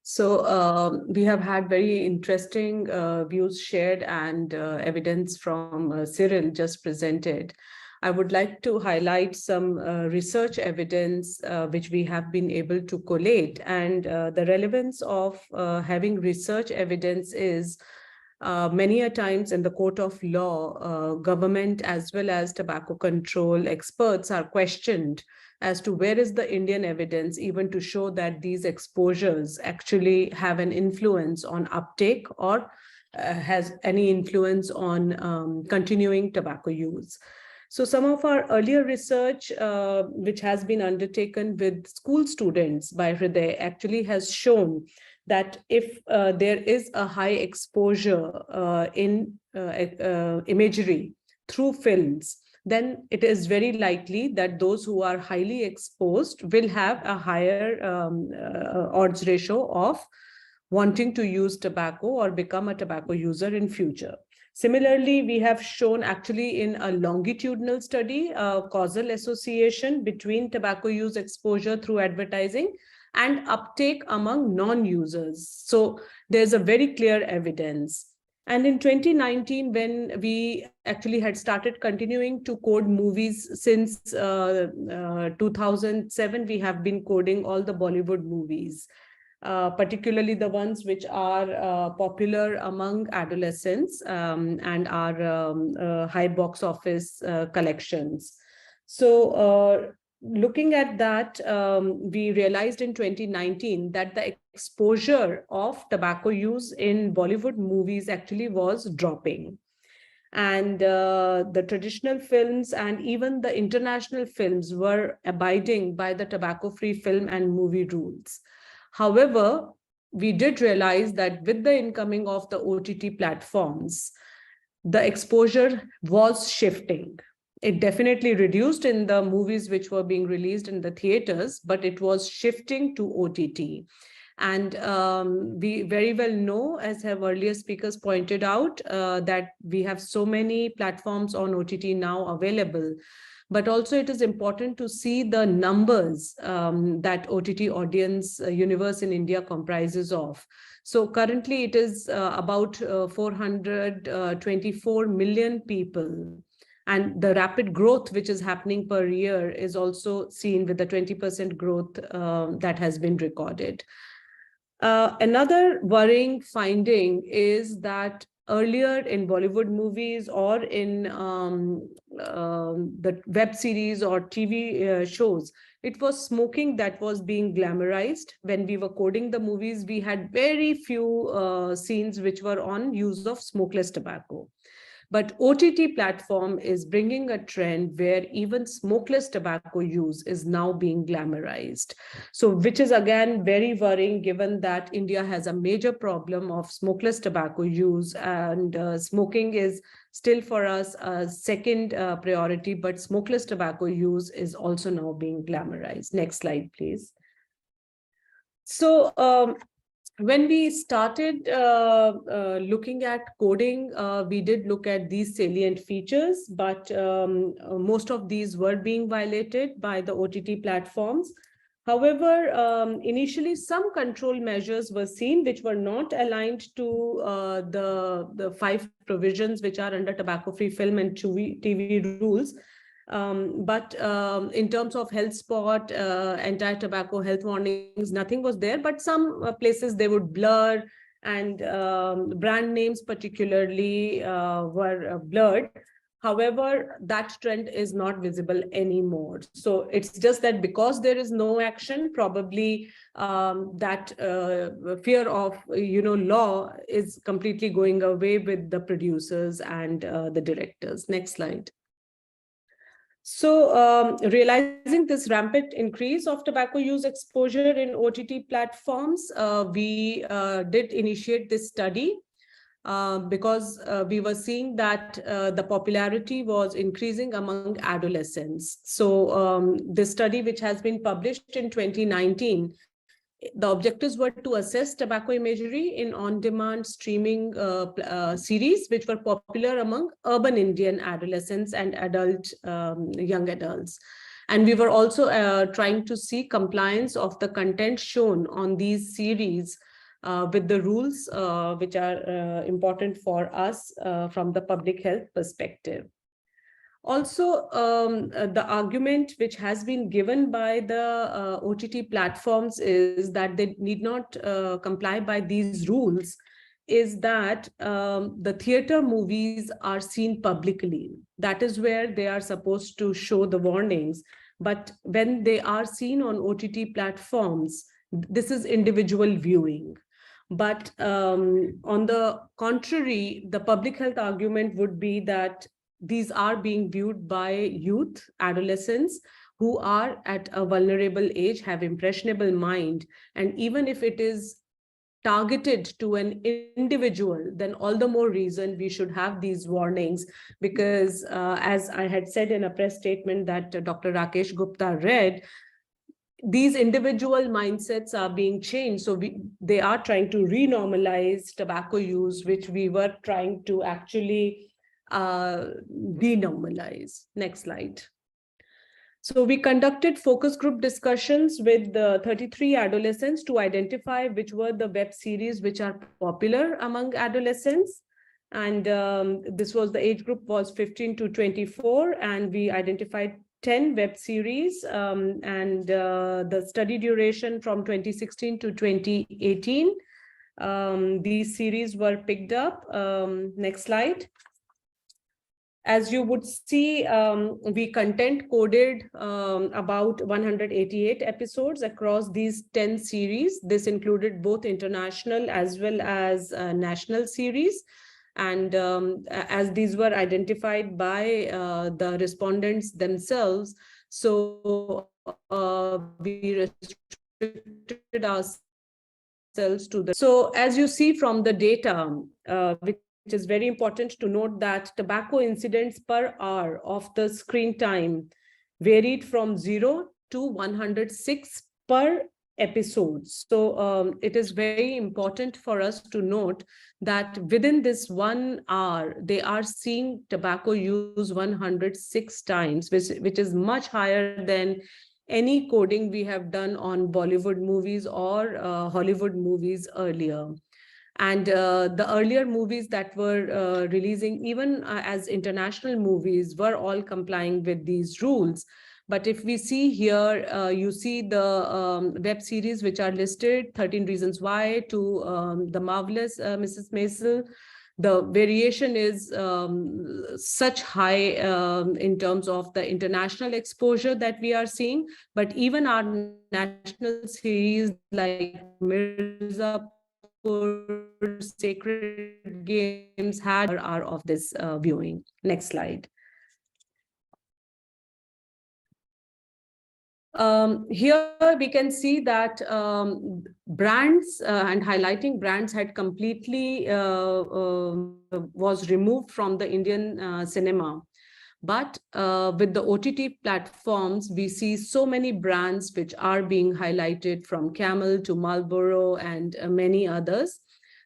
Speaker 6: So we have had very interesting views shared and evidence from Cyril just presented. I would like to highlight some research evidence which we have been able to collate, and the relevance of having research evidence is many a times in the court of law, government as well as tobacco control experts are questioned as to where is the Indian evidence even to show that these exposures actually have an influence on uptake or has any influence on continuing tobacco use. So some of our earlier research, which has been undertaken with school students by Hriday, actually has shown that if there is a high exposure in imagery through films, then it is very likely that those who are highly exposed will have a higher odds ratio of wanting to use tobacco or become a tobacco user in future. Similarly, we have shown actually in a longitudinal study, a causal association between tobacco use exposure through advertising and uptake among non-users. So there's a very clear evidence. And in 2019, when we actually had started continuing to code movies since 2007, we have been coding all the Bollywood movies, particularly the ones which are popular among adolescents and are high box office collections. So looking at that, we realized in 2019 that the exposure of tobacco use in Bollywood movies actually was dropping. And the traditional films and even the international films were abiding by the tobacco-free film and movie rules. However, we did realize that with the incoming of the OTT platforms, the exposure was shifting. It definitely reduced in the movies which were being released in the theaters, but it was shifting to OTT. And we very well know, as have earlier speakers pointed out, that we have so many platforms on OTT now available. But also it is important to see the numbers that OTT audience universe in India comprises of. So currently it is about 424 million people. And the rapid growth which is happening per year is also seen with the 20% growth that has been recorded. Another worrying finding is that earlier in Bollywood movies or in the web series or TV shows, it was smoking that was being glamorized. When we were coding the movies, we had very few scenes which were on use of smokeless tobacco. But OTT platform is bringing a trend where even smokeless tobacco use is now being glamorized. So which is again very worrying, given that India has a major problem of smokeless tobacco use, and smoking is still for us a second priority, but smokeless tobacco use is also now being glamorized. Next slide, please. So when we started looking at coding, we did look at these salient features, but most of these were being violated by the OTT platforms. However, initially some control measures were seen which were not aligned to the 5 provisions which are under tobacco-free film and TV rules. But in terms of health spot, anti-tobacco health warnings, nothing was there, but some places they would blur, and brand names particularly were blurred. However, that trend is not visible anymore. So it's just that because there is no action, probably that fear of law is completely going away with the producers and the directors. Next slide. So realizing this rampant increase of tobacco use exposure in OTT platforms, we did initiate this study because we were seeing that the popularity was increasing among adolescents. So this study, which has been published in 2019, the objectives were to assess tobacco imagery in on-demand streaming series, which were popular among urban Indian adolescents and young adults. And we were also trying to see compliance of the content shown on these series with the rules which are important for us from the public health perspective. Also, the argument which has been given by the OTT platforms is that they need not comply by these rules, is that the theater movies are seen publicly. That is where they are supposed to show the warnings. But when they are seen on OTT platforms, this is individual viewing. But on the contrary, the public health argument would be that these are being viewed by youth, adolescents, who are at a vulnerable age, have impressionable mind. And even if it is targeted to an individual, then all the more reason we should have these warnings, because as I had said in a press statement that Dr. Rakesh Gupta read, these individual mindsets are being changed. So they are trying to renormalize tobacco use, which we were trying to actually denormalize. Next slide. So we conducted focus group discussions with 33 adolescents to identify which were the web series which are popular among adolescents. And this was, the age group was 15 to 24, and we identified 10 web series, and the study duration from 2016 to 2018. These series were picked up. Next slide. As you would see, we content coded about 188 episodes across these 10 series. This included both international as well as national series. And as these were identified by the respondents themselves, so we restricted ourselves to the. So as you see from the data, which is very important to note, that tobacco incidents per hour of the screen time varied from 0 to 106 per episode. So it is very important for us to note that within this 1 hour, they are seeing tobacco use 106 times, which is much higher than any coding we have done on Bollywood movies or Hollywood movies earlier. And the earlier movies that were releasing, even as international movies, were all complying with these rules. But if we see here, you see the web series which are listed, 13 Reasons Why to The Marvelous Mrs. Maisel. The variation is such high in terms of the international exposure that we are seeing. But even our national series like Mirzapur, Sacred Games are of this viewing. Next slide. Here we can see that brands and highlighting brands had completely was removed from the Indian cinema. But with the OTT platforms, we see so many brands which are being highlighted, from Camel to Marlboro and many others.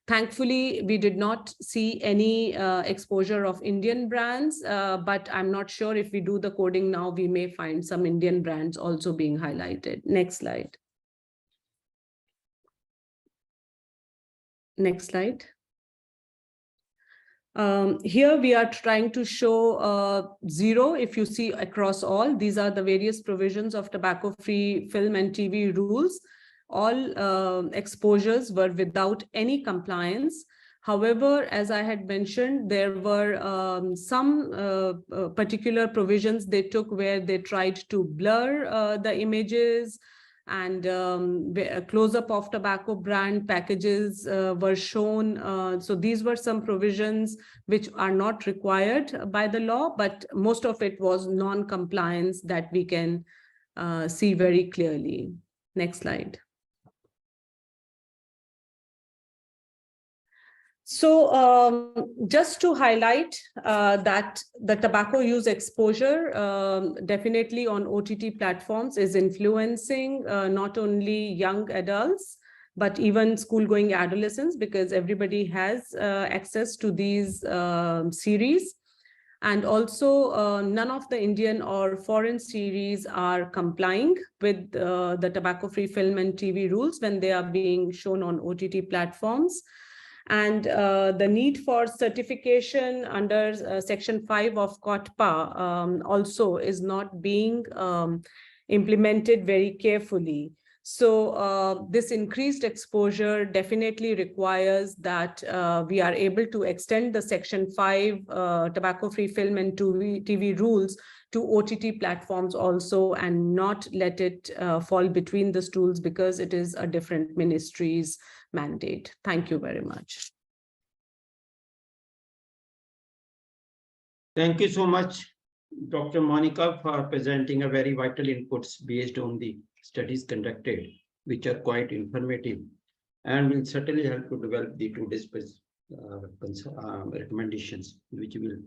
Speaker 6: Thankfully, we did not see any exposure of Indian brands, but I'm not sure if we do the coding now, we may find some Indian brands also being highlighted. Next slide. Next slide. Here we are trying to show 0. If you see across all, these are the various provisions of tobacco-free film and TV rules. All exposures were without any compliance. However, as I had mentioned, there were some particular provisions they took where they tried to blur the images, and a close-up of tobacco brand packages were shown. So these were some provisions which are not required by the law, but most of it was non-compliance that we can see very clearly. Next slide. So just to highlight that the tobacco use exposure definitely on OTT platforms is influencing not only young adults, but even school-going adolescents, because everybody has access to these series. And also none of the Indian or foreign series are complying with the tobacco-free film and TV rules when they are being shown on OTT platforms. And the need for certification under Section 5 of COTPA also is not being implemented very carefully. So this increased exposure definitely requires that we are able to extend the Section 5 tobacco-free film and TV rules to OTT platforms also, and not let it fall between the stools because it is a different ministry's mandate. Thank you very much.
Speaker 1: Thank you so much, Dr. Monica, for presenting a very vital inputs based on the studies conducted, which are quite informative and will certainly help to develop the recommendations, which will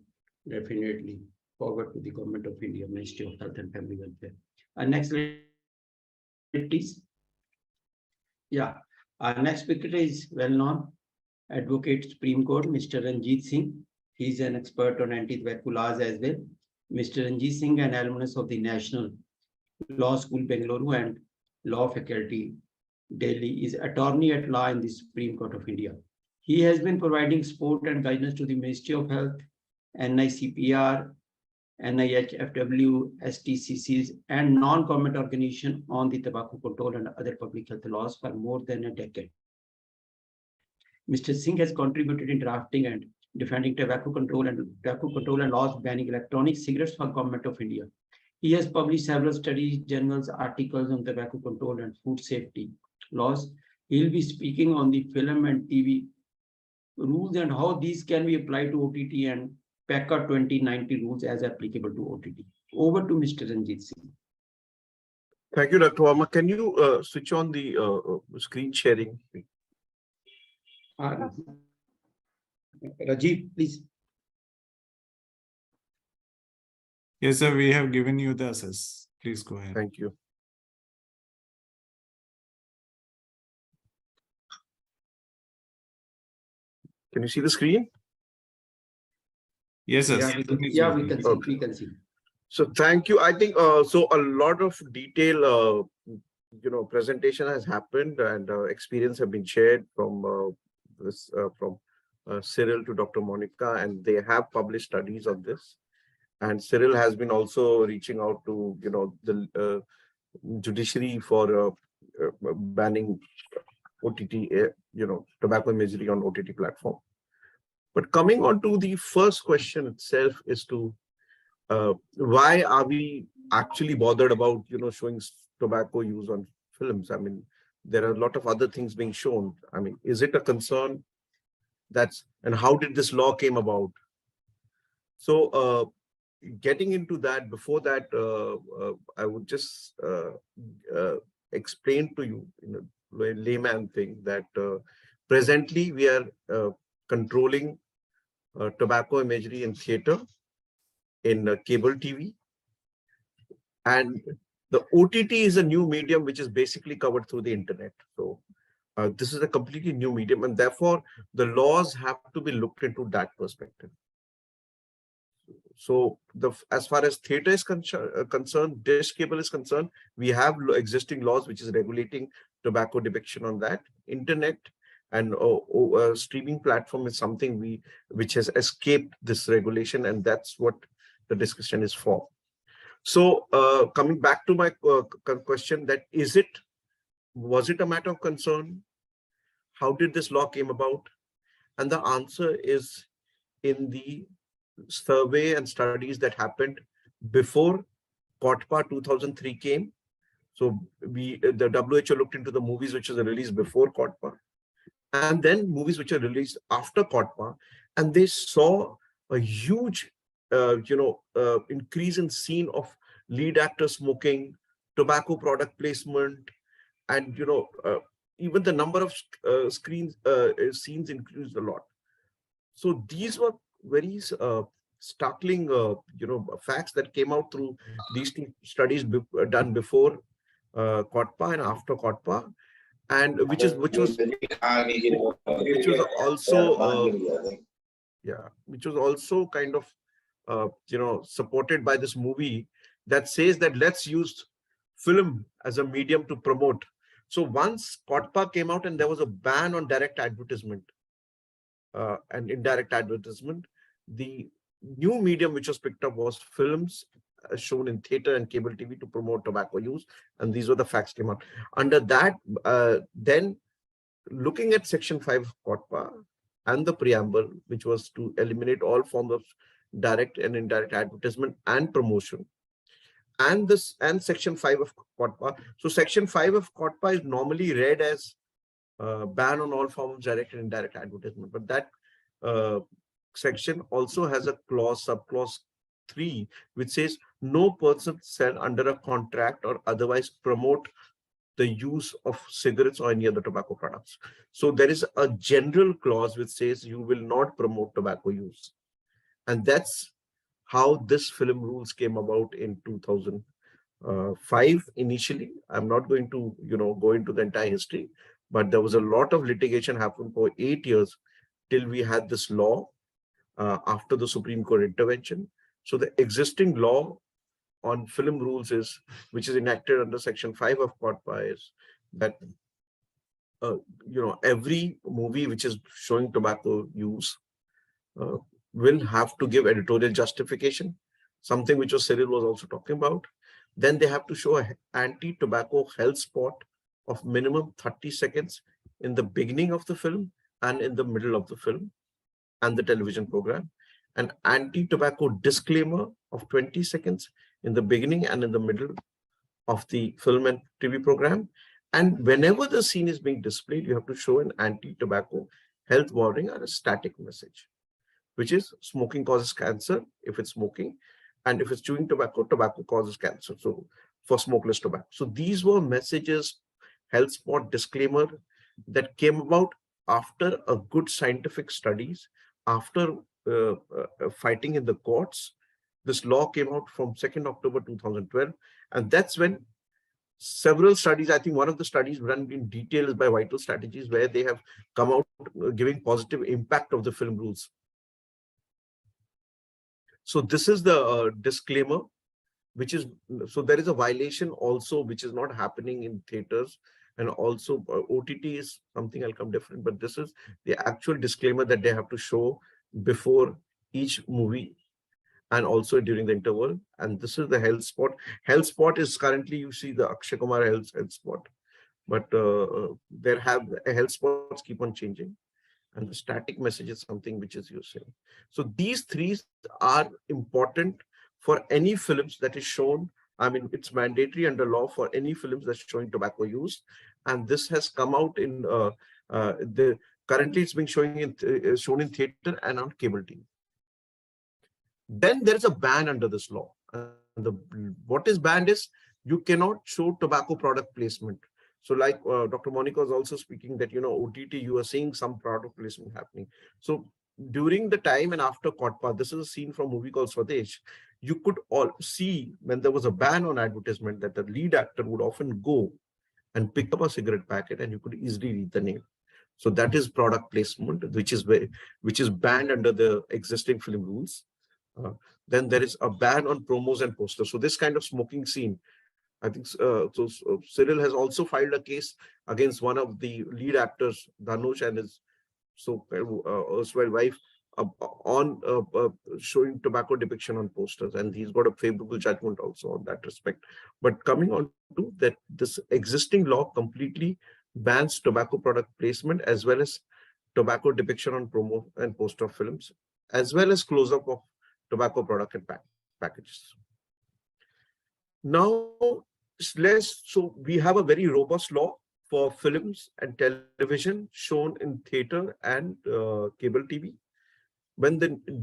Speaker 1: definitely forward to the Government of India, Ministry of Health and Family Welfare. Next slide, please. Yeah, our next speaker is well-known Advocate Supreme Court, Mr. Ranjit Singh. He's an expert on anti-tobacco laws as well. Mr. Ranjit Singh, an alumnus of the National Law School, Bengaluru, and Law Faculty, Delhi, is attorney at law in the Supreme Court of India. He has been providing support and guidance to the Ministry of Health, NICPR, NIHFW, STCCs, and non-government organizations on the tobacco control and other public health laws for more than a decade. Mr. Singh has contributed in drafting and defending tobacco control and laws banning electronic cigarettes for Government of India. He has published several studies, journals, articles on tobacco control and food safety laws. He will be speaking on the film and TV rules and how these can be applied to OTT and PECA 2090 rules as applicable to OTT. Over to Mr. Ranjit Singh.
Speaker 2: Thank you, Dr. Verma. Can you switch on the screen sharing?
Speaker 1: Rajiv, please.
Speaker 7: Yes, sir, we have given you the access. Please go ahead.
Speaker 2: Thank you. Can you see the screen?
Speaker 7: Yes, sir.
Speaker 1: Yeah, we can see.
Speaker 2: Okay.
Speaker 1: We can see.
Speaker 2: So thank you. I think so. A lot of detail, presentation has happened, and experience have been shared from Cyril to Dr. Monica, and they have published studies on this. And Cyril has been also reaching out to the judiciary for banning OTT, tobacco imagery on OTT platform. But coming on to the first question itself is to why are we actually bothered about showing tobacco use on films? I mean, there are a lot of other things being shown. I mean, is it a concern? And how did this law came about? So getting into that, before that, I would just explain to you in a layman thing that presently we are controlling tobacco imagery in theater, in cable TV, and the OTT is a new medium which is basically covered through the internet. So this is a completely new medium, and therefore the laws have to be looked into that perspective. So as far as theater is concerned, dish cable is concerned, we have existing laws which is regulating tobacco depiction on that. Internet and streaming platform is something which has escaped this regulation, and that's what the discussion is for. So coming back to my question, that was it a matter of concern? How did this law came about? And the answer is in the survey and studies that happened before COTPA 2003 came. So the WHO looked into the movies which were released before COTPA, and then movies which are released after COTPA, and they saw a huge, increase in scene of lead actor smoking, tobacco product placement, and even the number of scenes increased a lot. So these were very startling, facts that came out through these two studies done before COTPA and after COTPA, and which was also which was also kind of supported by this movie that says that let's use film as a medium to promote. So once COTPA came out and there was a ban on direct advertisement and indirect advertisement, the new medium which was picked up was films shown in theater and cable TV to promote tobacco use. And these were the facts came out. Under that, then looking at Section 5 of COTPA and the preamble, which was to eliminate all forms of direct and indirect advertisement and promotion, and Section 5 of COTPA. So Section 5 of COTPA is normally read as ban on all forms of direct and indirect advertisement, but that section also has a clause, subclause 3, which says no person shall under a contract or otherwise promote the use of cigarettes or any other tobacco products. So there is a general clause which says you will not promote tobacco use. And that's how this film rules came about in 2005 initially. I'm not going to go into the entire history, but there was a lot of litigation happened for 8 years till we had this law after the Supreme Court intervention. So the existing law on film rules which is enacted under Section 5 of COTPA, is that every movie which is showing tobacco use will have to give editorial justification, something which Cyril was also talking about. Then they have to show an anti-tobacco health spot of minimum 30 seconds in the beginning of the film and in the middle of the film and the television program, an anti-tobacco disclaimer of 20 seconds in the beginning and in the middle of the film and TV program. And whenever the scene is being displayed, you have to show an anti-tobacco health warning or a static message, which is smoking causes cancer if it's smoking, and if it's chewing tobacco, tobacco causes cancer. So for smokeless tobacco. So these were messages, health spot, disclaimer, that came about after a good scientific studies, after fighting in the courts. This law came out from 2nd October 2012. And that's when several studies, I think one of the studies run in detail is by Vital Strategies, where they have come out giving positive impact of the film rules. So this is the disclaimer, which is, so there is a violation also, which is not happening in theaters, and also OTT is something I'll come different, but this is the actual disclaimer that they have to show before each movie and also during the interval. And this is the health spot. Health spot is currently, you see the Akshay Kumar health spot, but there have health spots keep on changing. And the static message is something which is using. So these three are important for any films that is shown. I mean, it's mandatory under law for any films that's showing tobacco use. And this has come out in currently it's being shown in theater and on cable TV. Then there is a ban under this law. What is banned is you cannot show tobacco product placement. So like Dr. Monica was also speaking that, OTT, you are seeing some product placement happening. So during the time and after COTPA, this is a scene from a movie called Swadesh. You could all see when there was a ban on advertisement that the lead actor would often go and pick up a cigarette packet and you could easily read the name. So that is product placement, which is banned under the existing film rules. Then there is a ban on promos and posters. So this kind of smoking scene, I think Cyril has also filed a case against one of the lead actors, Dhanush, and his erstwhile wife on showing tobacco depiction on posters, and he's got a favorable judgment also on that respect. But coming on to that, this existing law completely bans tobacco product placement as well as
Speaker 8: tobacco depiction on promo and poster films, as well as close-up of tobacco product and packages. Now, so we have a very robust law for films and television shown in theater and cable TV.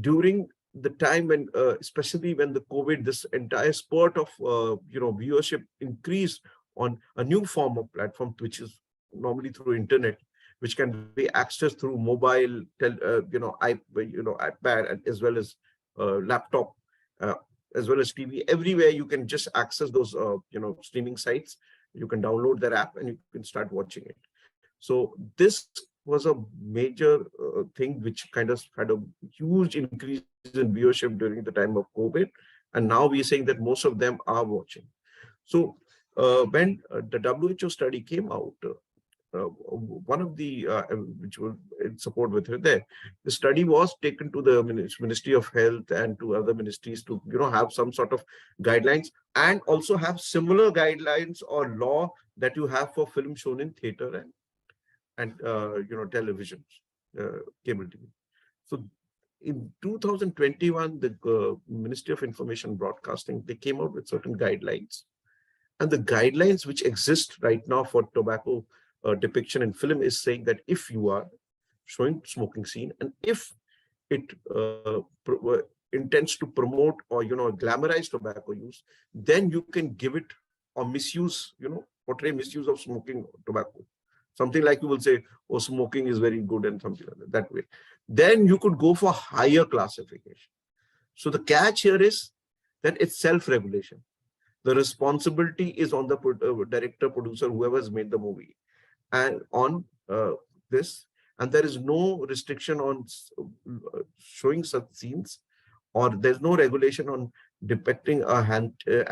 Speaker 8: During the time when, especially when the COVID, this entire spurt of viewership increased on a new form of platform, which is normally through internet, which can be accessed through mobile, iPad, as well as laptop, as well as TV. Everywhere you can just access those streaming sites. You can download their app and you can start watching it. So this was a major thing which kind of had a huge increase in viewership during the time of COVID. And now we're saying that most of them are watching. So when the WHO study came out, one of the, which was in support with her there, the study was taken to the Ministry of Health and to other ministries to, have some sort of guidelines and also have similar guidelines or law that you have for film shown in theater and television, cable TV. So in 2021, the Ministry of Information Broadcasting, they came out with certain guidelines. And the guidelines which exist right now for tobacco depiction in film is saying that if you are showing smoking scene and if it intends to promote or glamorize tobacco use, then you can give it or misuse, portray misuse of smoking tobacco. Something like you will say, oh, smoking is very good and something like that way. Then you could go for higher classification. So the catch here is that it's self-regulation. The responsibility is on the director, producer, whoever has made the movie, and on this. And there is no restriction on showing such scenes, or there's no regulation on depicting a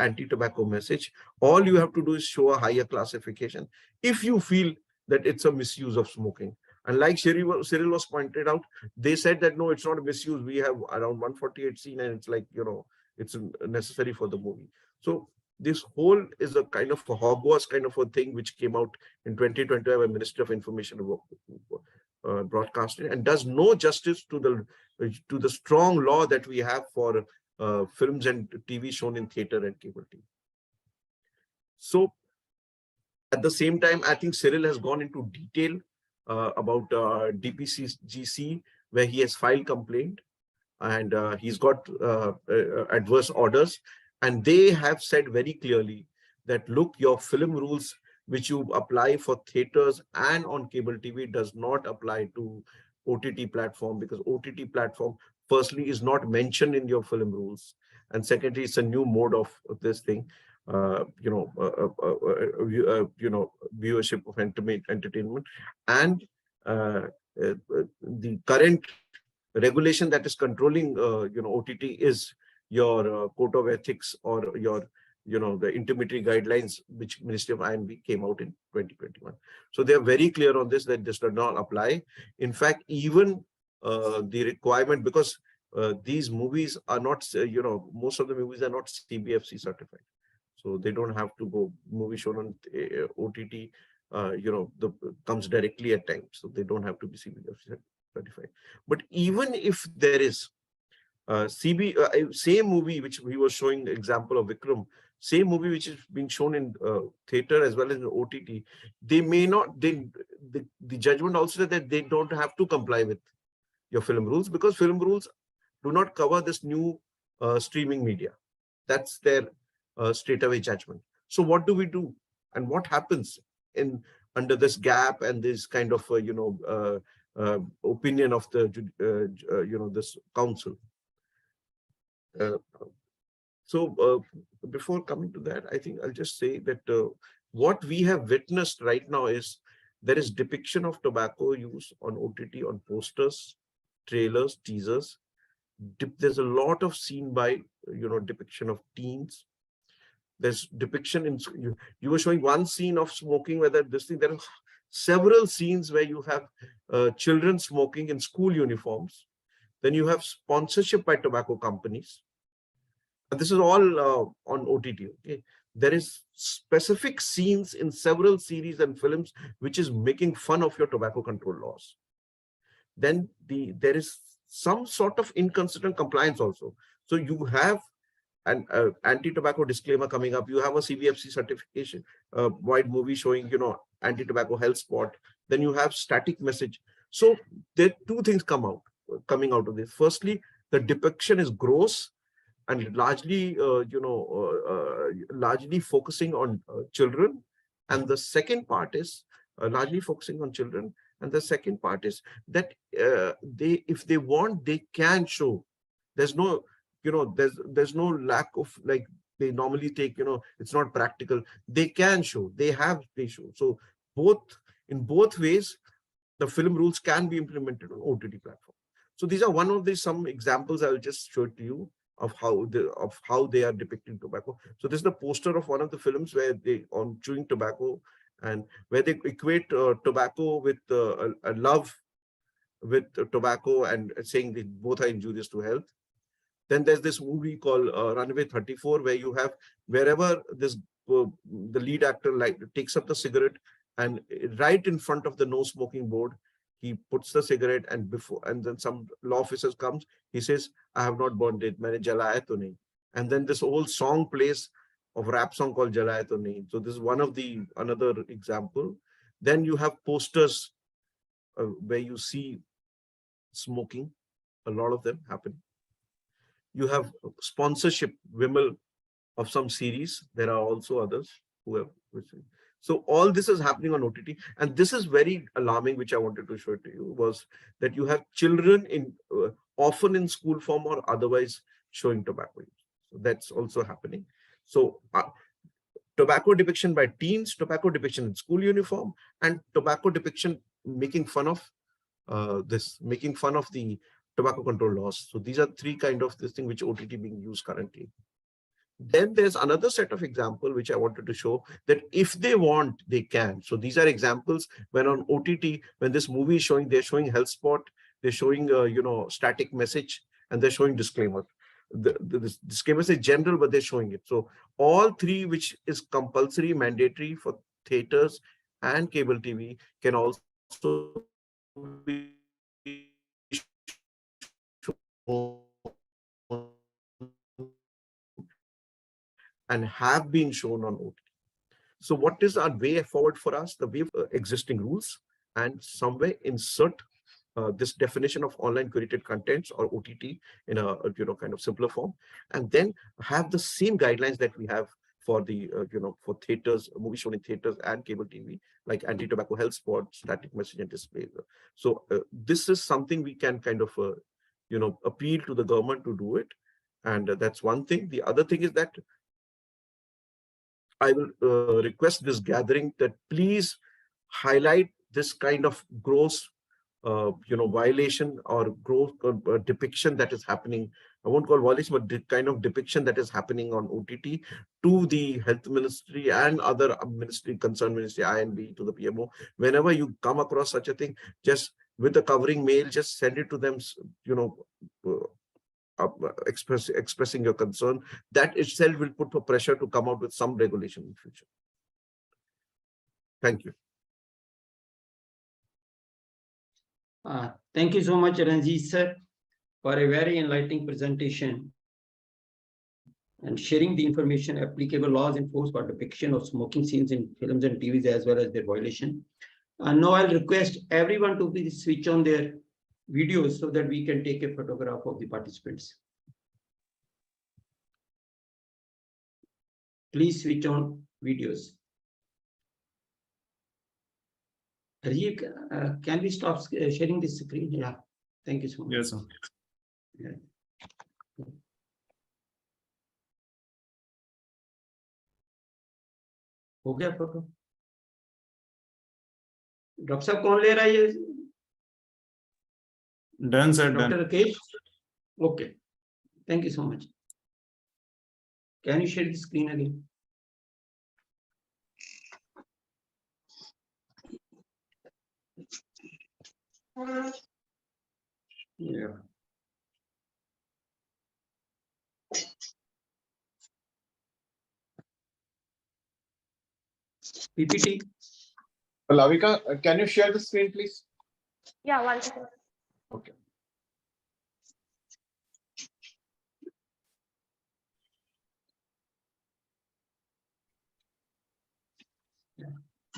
Speaker 8: anti-tobacco message. All you have to do is show a higher classification if you feel that it's a misuse of smoking. And like Cyril was pointed out, they said that no, it's not a misuse. We have around 148 scene and it's like, it's necessary for the movie. So this whole is a kind of a Hogwarts kind of a thing which came out in 2020 by Ministry of Information Broadcasting and does no justice to the strong law that we have for films and TV shown in theater and cable TV. So at the same time, I think Cyril has gone into detail about DPCGC, where he has filed complaint and he's got adverse orders. And they have said very clearly that, look, your film rules, which you apply for theaters and on cable TV, does not apply to OTT platform, because OTT platform, firstly, is not mentioned in your film rules. And secondly, it's a new mode of this thing, viewership of entertainment. And the current regulation that is controlling, OTT is your code of ethics or your, the intermediary guidelines, which Ministry of INB came out in 2021. So they are very clear on this, that this does not apply. In fact, even the requirement, because these movies are not, most of the movies are not CBFC certified. So they don't have to go movie shown on OTT, comes directly at times. So they don't have to be CBFC certified. But even if there is same movie which we were showing example of Vikram, same movie which is being shown in theater as well as in OTT, they may not, the judgment also said that they don't have to comply with your film rules, because film rules do not cover this new streaming media. That's their straightaway judgment. So what do we do? And what happens under this gap and this kind of opinion of the this council? So before coming to that, I think I'll just say that what we have witnessed right now is there is depiction of tobacco use on OTT, on posters, trailers, teasers. There's a lot of scene by, depiction of teens. There's depiction in, you were showing one scene of smoking, whether this thing, there are several scenes where you have children smoking in school uniforms. Then you have sponsorship by tobacco companies. And this is all on OTT. Okay, there is specific scenes in several series and films which is making fun of your tobacco control laws. then there is some sort of inconsistent compliance also. So you have an anti-tobacco disclaimer coming up. You have a CBFC certification, wide movie showing, anti-tobacco health spot. Then you have static message. So there are two things coming out of this. Firstly, the depiction is gross and largely, largely focusing on children. And the second part is largely focusing on children. And the second part is that if they want, they can show. There's no, there's no lack of, like they normally take, it's not practical. They can show, they show. So in both ways, the film rules can be implemented on OTT platform. So these are one of some examples I will just show to you of how they are depicting tobacco. So this is the poster of one of the films where they on chewing tobacco, and where they equate tobacco with a love with tobacco, and saying that both are injurious to health. Then there's this movie called Runway 34, where you have wherever this the lead actor takes up the cigarette, and right in front of the no smoking board, he puts the cigarette, and then some law officers comes, he says, I have not burned it, maine jalaya to nahi. And then this whole song plays of rap song called Jalaya to nahi. So this is another example. Then you have posters where you see smoking, a lot of them happen. You have sponsorship, Vimal, of some series. There are also others who have. So all this is happening on OTT, and this is very alarming, which I wanted to show to you, was that you have children often in school form or otherwise showing tobacco use. So that's also happening. So tobacco depiction by teens, tobacco depiction in school uniform, and tobacco depiction making fun of the tobacco control laws. So these are three kind of this thing which OTT being used currently. Then there's another set of example which I wanted to show, that if they want, they can. So these are examples when on OTT, when this movie is showing, they're showing health spot, they're showing static message, and they're showing disclaimer. The disclaimer is general, but they're showing it. So all three, which is compulsory, mandatory for theaters and cable TV, can also be shown and have been shown on OTT. So what is our way forward for us? The way of existing rules, and somewhere insert this definition of online curated contents or OTT in a kind of simpler form, and then have the same guidelines that we have for the for theaters, movie shown in theaters and cable TV, like anti-tobacco health spot, static message and display. So this is something we can kind of appeal to the government to do it, and that's one thing. The other thing is that I will request this gathering that please highlight this kind of gross violation or gross depiction that is happening. I won't call violation, but the kind of depiction that is happening on OTT to the health ministry and other ministry, concerned ministry, INB, to the PMO. Whenever you come across such a thing, just with a covering mail, just send it to them, expressing your concern. That itself will put a pressure to come out with some regulation in future. Thank you.
Speaker 1: Thank you so much, Ranjit sir, for a very enlightening presentation and sharing the information applicable laws enforced for depiction of smoking scenes in films and TVs as well as their violation. And now I'll request everyone to please switch on their videos so that we can take a photograph of the participants. Please switch on videos. Rajiv, can we stop sharing this screen? Yeah, thank you so much.
Speaker 7: Yes, sir.
Speaker 1: Yeah. हो गया photo? Doctor साहब कौन ले रहा है ये?
Speaker 7: Done, sir.
Speaker 1: Dr.
Speaker 7: Done.
Speaker 1: Rakesh? Okay. Thank you so much. Can you share the screen again? Yeah. PPT.
Speaker 2: Lavika, can you share the screen, please?
Speaker 3: Yeah, one second.
Speaker 2: Okay.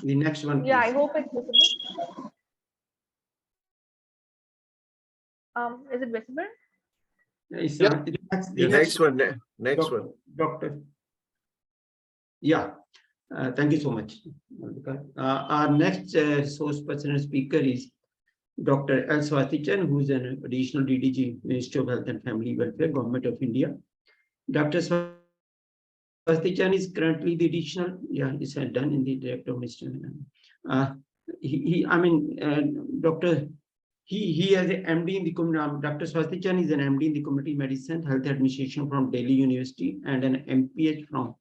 Speaker 1: The next one,
Speaker 3: Yeah, I
Speaker 1: please.
Speaker 3: hope it's visible. Is it visible?
Speaker 1: It's,
Speaker 2: Yeah.
Speaker 1: the
Speaker 8: Next one, next one.
Speaker 1: Doctor. Yeah, thank you so much. Our next source person and speaker is Dr. L. Swatichan, who is an additional DDG, Ministry of Health and Family Welfare, Government of India. Dr. Swatichan is currently the additional, yeah, it's done in the Director of Ministry. Doctor, he has an MD in the community. Dr. Swatichan is an MD in the Community Medicine, Health Administration from Delhi University and an MPH from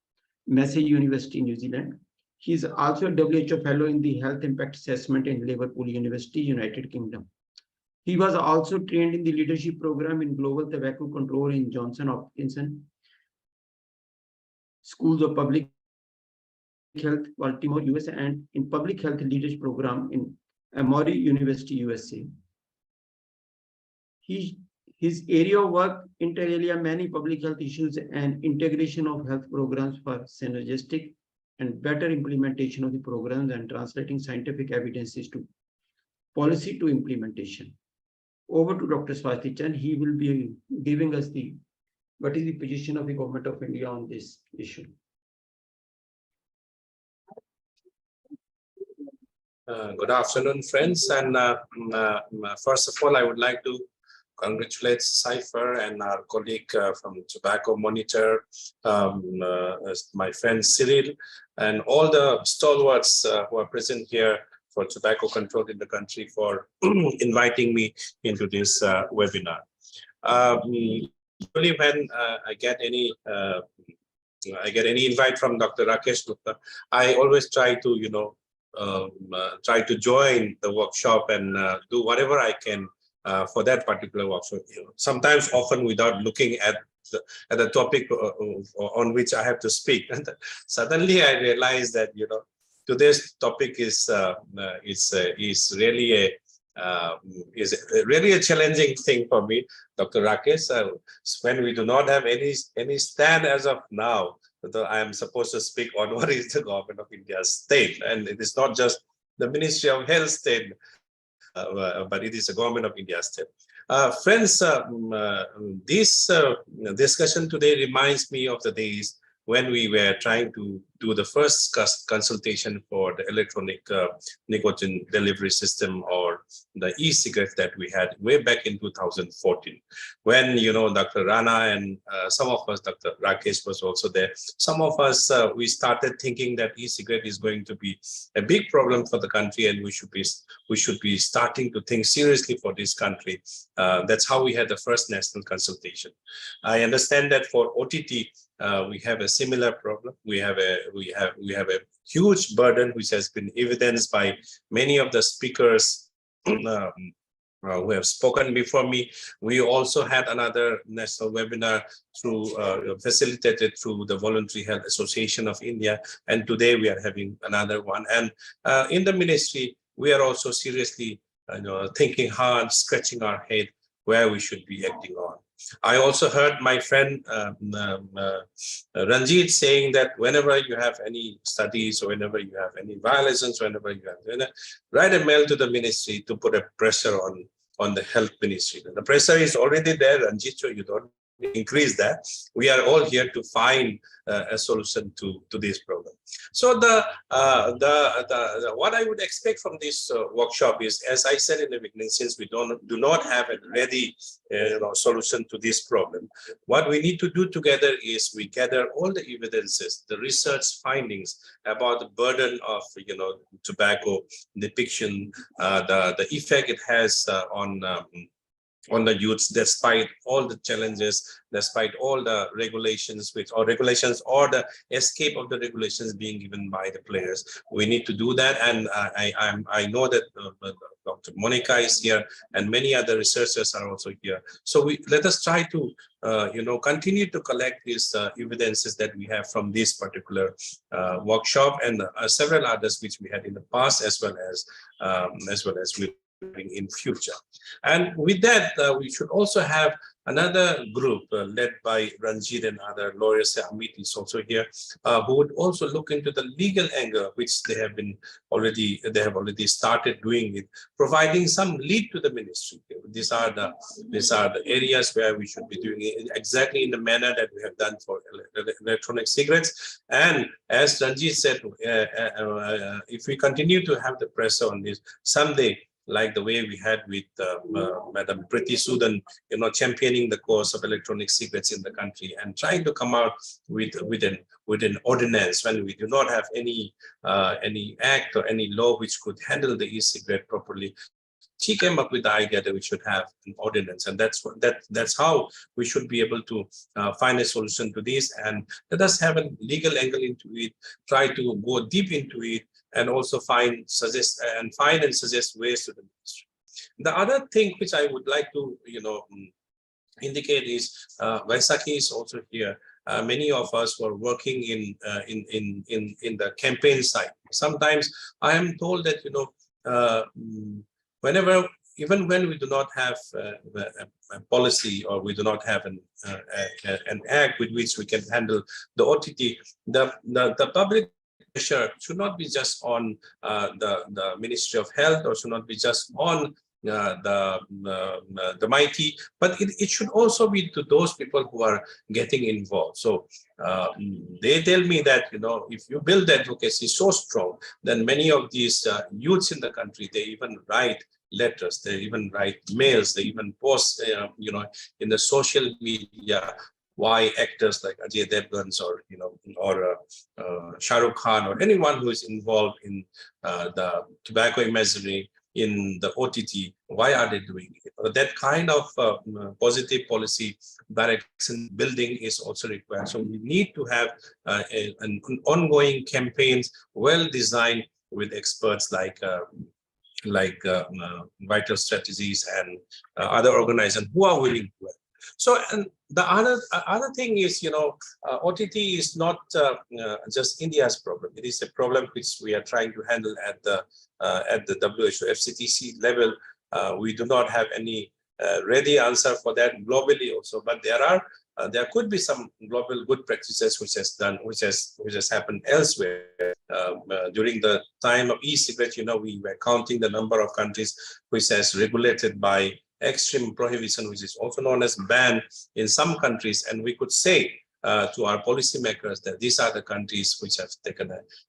Speaker 1: Menace University, New Zealand. He is also a WHO Fellow in the Health Impact Assessment in Liverpool University, United Kingdom. He was also trained in the leadership program in global tobacco control in Johnson Hopkins Schools of Public Health, Baltimore, USA, and in Public Health Leadership Program in Emory University, USA. His area of work inter alia many public health issues and integration of health programs for synergistic and better implementation of the programs and translating scientific evidences to policy to implementation. Over to Dr. Swatichan. He will be giving us what is the position of the Government of India on this issue.
Speaker 9: Good afternoon, friends. And first of all, I would like to congratulate Cypher and our colleague from Tobacco Monitor, my friend Cyril, and all the stalwarts who are present here for tobacco control in the country for inviting me into this webinar. Usually when I get any invite from Dr. Rakesh Gupta, I always try to, try to join the workshop and do whatever I can for that particular workshop. Sometimes, often without looking at the topic on which I have to speak. And suddenly I realized that today's topic is really a challenging thing for me, Dr. Rakesh. When we do not have any stand as of now, I am supposed to speak on what is the Government of India's state, and it is not just the Ministry of Health state, but it is the Government of India state. Friends, this discussion today reminds me of the days when we were trying to do the first consultation for the electronic nicotine delivery system, or the e-cigarette that we had way back in 2014, when Dr. Rana and some of us, Dr. Rakesh was also there. Some of us we started thinking that e-cigarette is going to be a big problem for the country, and we should be starting to think seriously for this country. That's how we had the first national consultation. I understand that for OTT we have a similar problem. We have a huge burden which has been evidenced by many of the speakers who have spoken before me. We also had another national webinar facilitated through the Voluntary Health Association of India, and today we are having another one. And in the ministry, we are also seriously thinking hard, scratching our head where we should be acting on. I also heard my friend Ranjit saying that whenever you have any studies, or whenever you have any violations, whenever you have, write a mail to the ministry to put a pressure on the health ministry. The pressure is already there, Ranjit, so you don't increase that. We are all here to find a solution to this problem. So what I would expect from this workshop is, as I said in the beginning, since we do not have a ready solution to this problem, what we need to do together is we gather all the evidences, the research findings about the burden of tobacco depiction, the effect it has on the youths, despite all the challenges, despite all the regulations or the escape of the regulations being given by the players. We need to do that, and I know that Dr. Monica is here, and many other researchers are also here. So let us try to continue to collect these evidences that we have from this particular workshop, and several others which we had in the past, as well as we in future. And with that, we should also have another group led by Ranjit and other lawyers. Amit is also here, who would also look into the legal angle, which they have already started doing it, providing some lead to the ministry. These are the areas where we should be doing it exactly in the manner that we have done for electronic cigarettes. And as Ranjit said, if we continue to have the pressure on this, someday, like the way we had with Madam Priti Sudan, championing the cause of electronic cigarettes in the country and trying to come out with an ordinance when we do not have any act or any law which could handle the e-cigarette properly. She came up with the idea that we should have an ordinance, and that's how we should be able to find a solution to this. And let us have a legal angle into it, try to go deep into it, and also find and suggest ways to the ministry. The other thing which I would like to indicate is Vaisakhi is also here. Many of us were working in the campaign side. Sometimes I am told that even when we do not have a policy, or we do not have an act with which we can handle the OTT, the public pressure should not be just on the Ministry of Health, or should not be just on the mighty, but it should also be to those people who are getting involved. So they tell me that if you build advocacy so strong, then many of these youths in the country, they even write letters, they even write mails, they even post in the social media why actors like Ajay Devgan or Shah Rukh Khan, or anyone who is involved in the tobacco imagery in the OTT, why are they doing it? That kind of positive policy direction building is also required. So we need to have an ongoing campaigns, well designed, with experts like Vital Strategies and other organizations who are willing to work. So, and the other thing is, OTT is not just India's problem. It is a problem which we are trying to handle at the WHO FCTC level. We do not have any ready answer for that globally also, but there could be some global good practices which has happened elsewhere. During the time of e-cigarette, we were counting the number of countries which has regulated by extreme prohibition, which is also known as ban in some countries, and we could say to our policymakers that these are the countries which have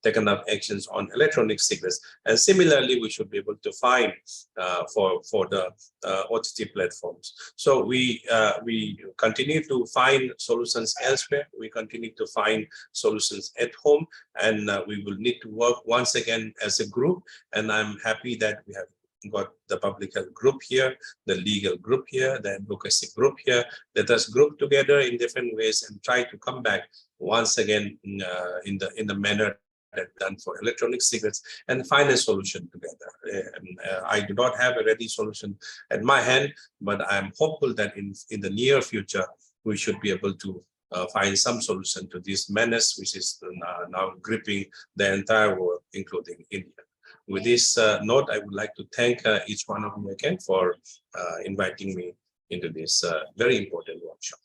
Speaker 9: taken up actions on electronic cigarettes. And similarly, we should be able to find for the OTT platforms. So we continue to find solutions elsewhere. We continue to find solutions at home, and we will need to work once again as a group. And I'm happy that we have got the public health group here, the legal group here, the advocacy group here. Let us group together in different ways and try to come back once again in the manner that done for electronic cigarettes, and find a solution together. I do not have a ready solution at my hand, but I'm hopeful that in the near future we should be able to find some solution to this menace, which is now gripping the entire world, including India. With this note, I would like to thank each one of you again for inviting me into this very important workshop.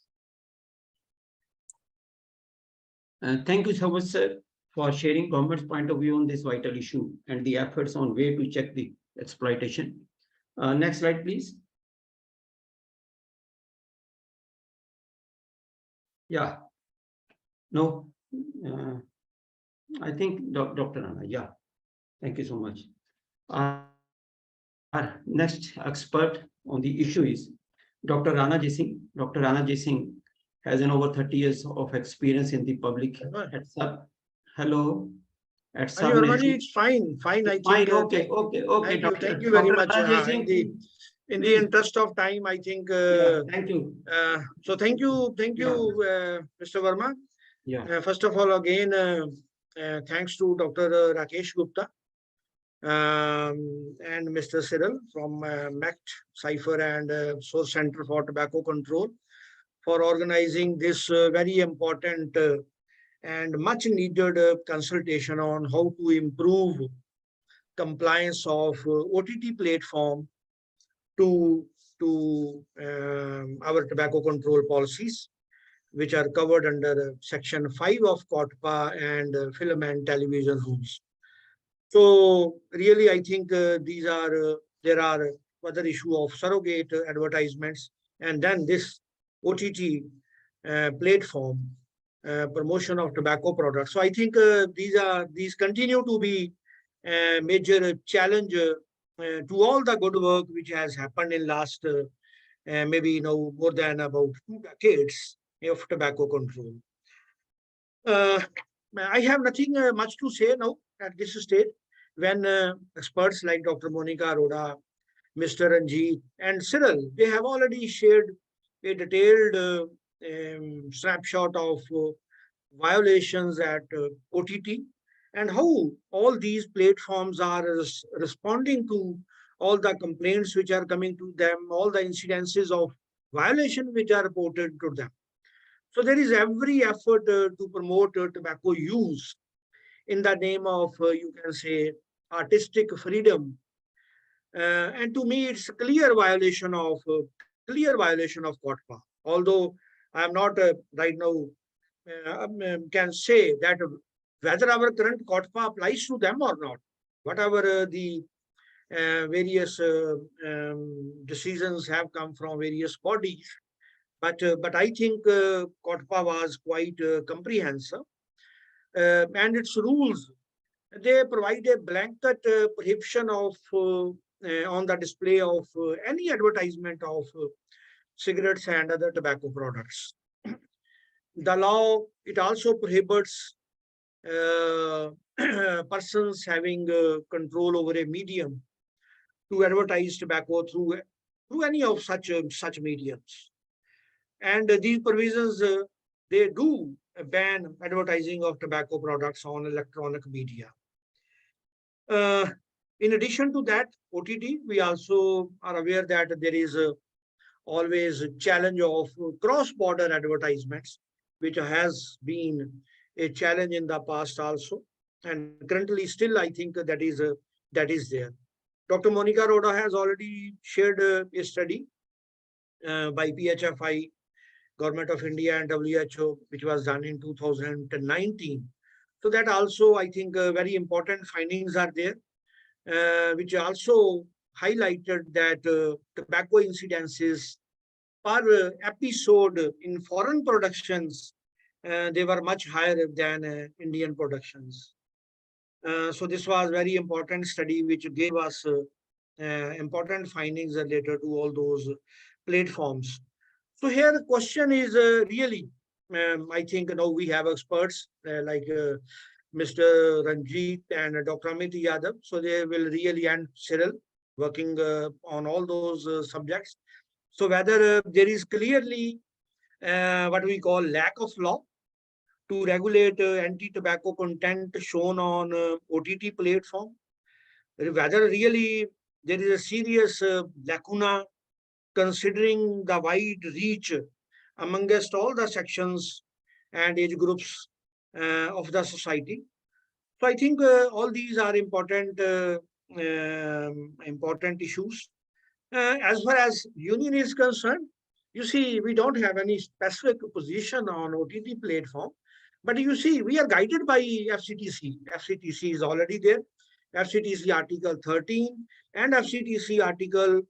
Speaker 1: Thank you so much, sir, for sharing government's point of view on this vital issue and the efforts on way to check the exploitation. Next slide, please. Yeah. No, I think Dr. Rana, yeah. Thank you so much. Our next expert on the issue is Dr. Rana Jising. Dr. Rana Jising has an over 30 years of experience in the public. Hello.
Speaker 10: It's fine. I think.
Speaker 1: Fine. Okay.
Speaker 10: Thank you very much. In the interest of time, I think.
Speaker 1: Thank you.
Speaker 10: So thank you, Mr. Verma.
Speaker 1: Yeah.
Speaker 10: First of all, again, thanks to Dr. Rakesh Gupta and Mr. Cyril from MACT, Cypher and Source Center for Tobacco Control for organizing this very important and much needed consultation on how to improve compliance of OTT platform to our tobacco control policies, which are covered under Section 5 of COTPA and Film and Television Rules. So really, I think these are there are other issue of surrogate advertisements, and then this OTT platform promotion of tobacco products. So I think these continue to be a major challenge to all the good work which has happened in last maybe more than about 2 decades of tobacco control. I have nothing much to say now at this stage, when experts like Dr. Monica Arora, Mr. Ranjit, and Cyril, they have already shared a detailed snapshot of violations at OTT and how all these platforms are responding to all the complaints which are coming to them, all the incidences of violation which are reported to them. So there is every effort to promote tobacco use in the name of, you can say, artistic freedom. And to me, it's a clear violation of COTPA. Although I am not right now can say that whether our current COTPA applies to them or not. Whatever the various decisions have come from various bodies, but I think COTPA was quite comprehensive, and its rules, they provide a blanket prohibition of on the display of any advertisement of cigarettes and other tobacco products. The law, it also prohibits persons having control over a medium to advertise tobacco through any of such mediums. And these provisions, they do ban advertising of tobacco products on electronic media. In addition to that, OTT, we also are aware that there is always a challenge of cross-border advertisements, which has been a challenge in the past also, and currently still I think that is there. Dr. Monica Arora has already shared a study by PHFI, Government of India and WHO, which was done in 2019. So that also, I think, very important findings are there, which also highlighted that tobacco incidences per episode in foreign productions, they were much higher than Indian productions. So this was very important study which gave us important findings related to all those platforms. So here the question is really, I think now we have experts like Mr. Ranjit and Dr. Amit Yadav. So they will really, and Cyril, working on all those subjects. So whether there is clearly what we call lack of law to regulate anti-tobacco content shown on OTT platform, whether really there is a serious lacuna considering the wide reach amongst all the sections and age groups of the society. So I think all these are important issues. As far as union is concerned, you see, we don't have any specific position on OTT platform, but you see, we are guided by FCTC. FCTC is already there. FCTC Article 13 and FCTC Article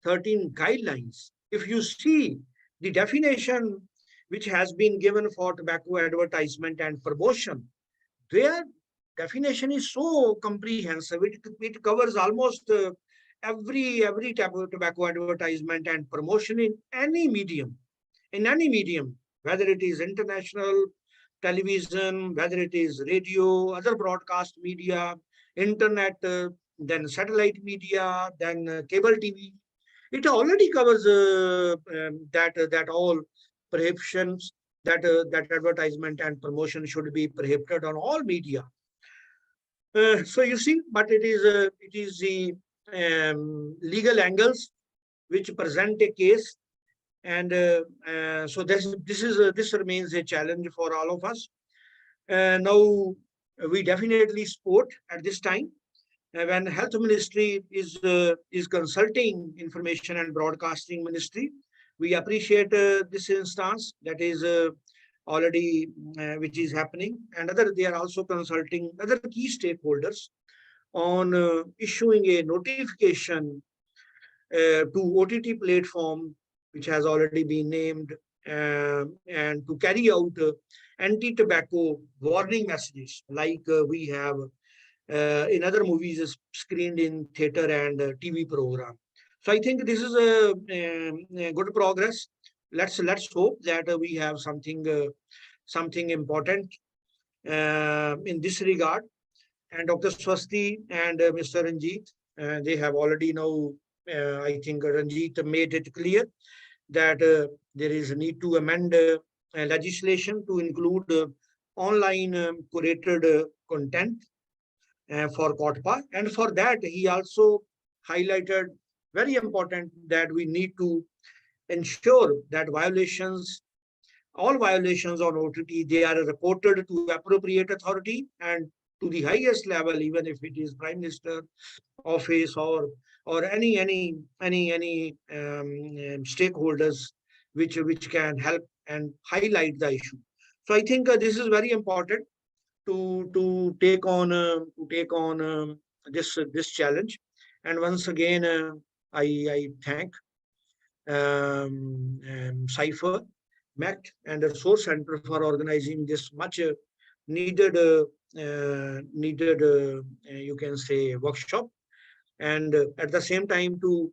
Speaker 10: 13 guidelines. If you see the definition which has been given for tobacco advertisement and promotion, their definition is so comprehensive. It covers almost every type of tobacco advertisement and promotion in any medium, whether it is international television, whether it is radio, other broadcast media, internet, then satellite media, then cable TV. It already covers that all prohibitions, that advertisement and promotion should be prohibited on all media. So you see, but it is the legal angles which present a case, and so this remains a challenge for all of us. Now we definitely support at this time when Health Ministry is consulting Information and Broadcasting Ministry, we appreciate this instance that is already which is happening, and they are also consulting other key stakeholders on issuing a notification to OTT platform, which has already been named, and to carry out anti-tobacco warning messages like we have in other movies screened in theater and TV program. So I think this is a good progress. Let's hope that we have something important in this regard. And Dr. Swasti and Mr. Ranjit, they have already now, I think Ranjit made it clear that there is a need to amend legislation to include online curated content for COTPA. And for that, he also highlighted very important that we need to ensure that all violations on OTT, they are reported to appropriate authority and to the highest level, even if it is Prime Minister office or any stakeholders which can help and highlight the issue. So I think this is very important to take on this challenge. And once again, I thank Cypher, MECT, and the Source Center for organizing this much needed you can say workshop, and at the same time to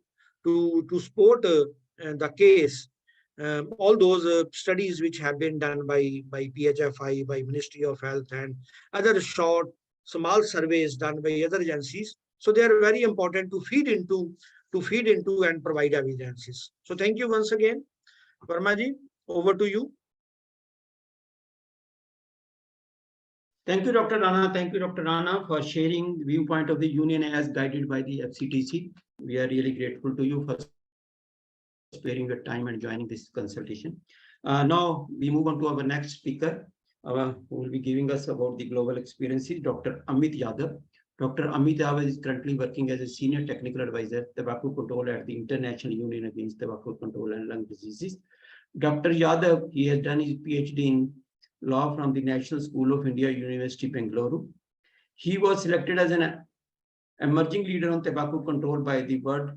Speaker 10: support the case, all those studies which have been done by PHFI, by Ministry of Health, and other short small surveys done by other agencies. So they are very important to feed into and provide evidences. So thank you once again. Vermaji, over to you.
Speaker 1: Thank you, Dr. Rana. Thank you, Dr. Rana, for sharing the viewpoint of the union as guided by the FCTC. We are really grateful to you for sparing your time and joining this consultation. Now we move on to our next speaker, who will be giving us about the global experiences, Dr. Amit Yadav. Dr. Amit Yadav is currently working as a senior technical advisor, tobacco control at the International Union Against Tobacco Control and Lung Diseases. Dr. Yadav, he has done his PhD in law from the National School of India, University, Bengaluru. He was selected as an emerging leader on tobacco control by the World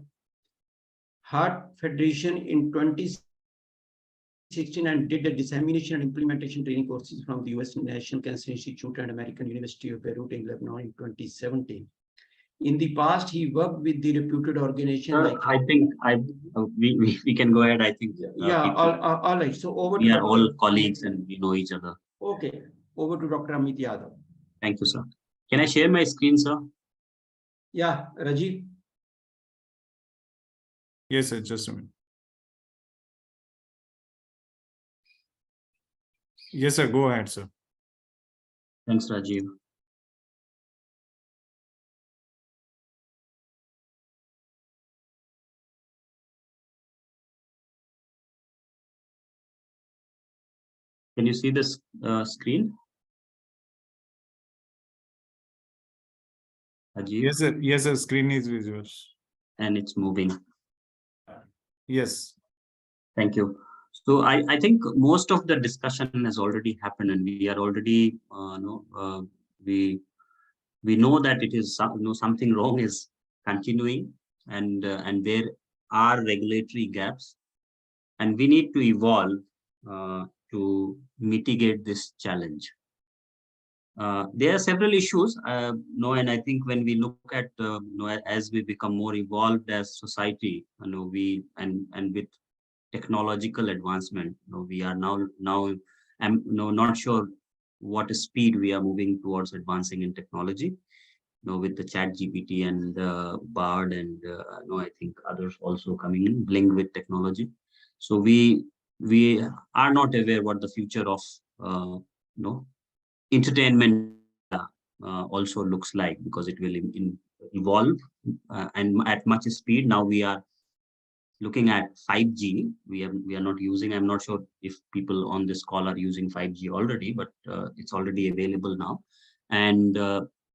Speaker 1: Heart Federation in 2016 and did the dissemination and implementation training courses from the US National Cancer Institute and American University of Beirut in Lebanon in 2017. In the past, he worked with the reputed organization. Like
Speaker 11: I think we can go ahead. I think
Speaker 1: all right. So over.
Speaker 11: We are all colleagues and we know each other.
Speaker 1: Okay, over to Dr. Amit Yadav.
Speaker 11: Thank you, sir. Can I share my screen, sir?
Speaker 1: Yeah, Rajiv.
Speaker 7: Yes, sir. Just a minute. Yes, sir. Go ahead, sir.
Speaker 11: Thanks, Rajiv. Can you see this screen? Rajiv?
Speaker 7: Yes, sir. Yes, sir. Screen is visible.
Speaker 11: And it's moving.
Speaker 7: Yes.
Speaker 11: Thank you. So I think most of the discussion has already happened, and we are already we know that it is something wrong is continuing, and there are regulatory gaps, and we need to evolve to mitigate this challenge. There are several issues, and I think when we look at as we become more evolved as society, we and with technological advancement, we are now I'm not sure what speed we are moving towards advancing in technology. With the ChatGPT and Bard and I think others also coming in, blink with technology. So we are not aware what the future of entertainment also looks like, because it will evolve and at much speed. Now we are looking at 5G. We are not using. I'm not sure if people on this call are using 5G already, but it's already available now. And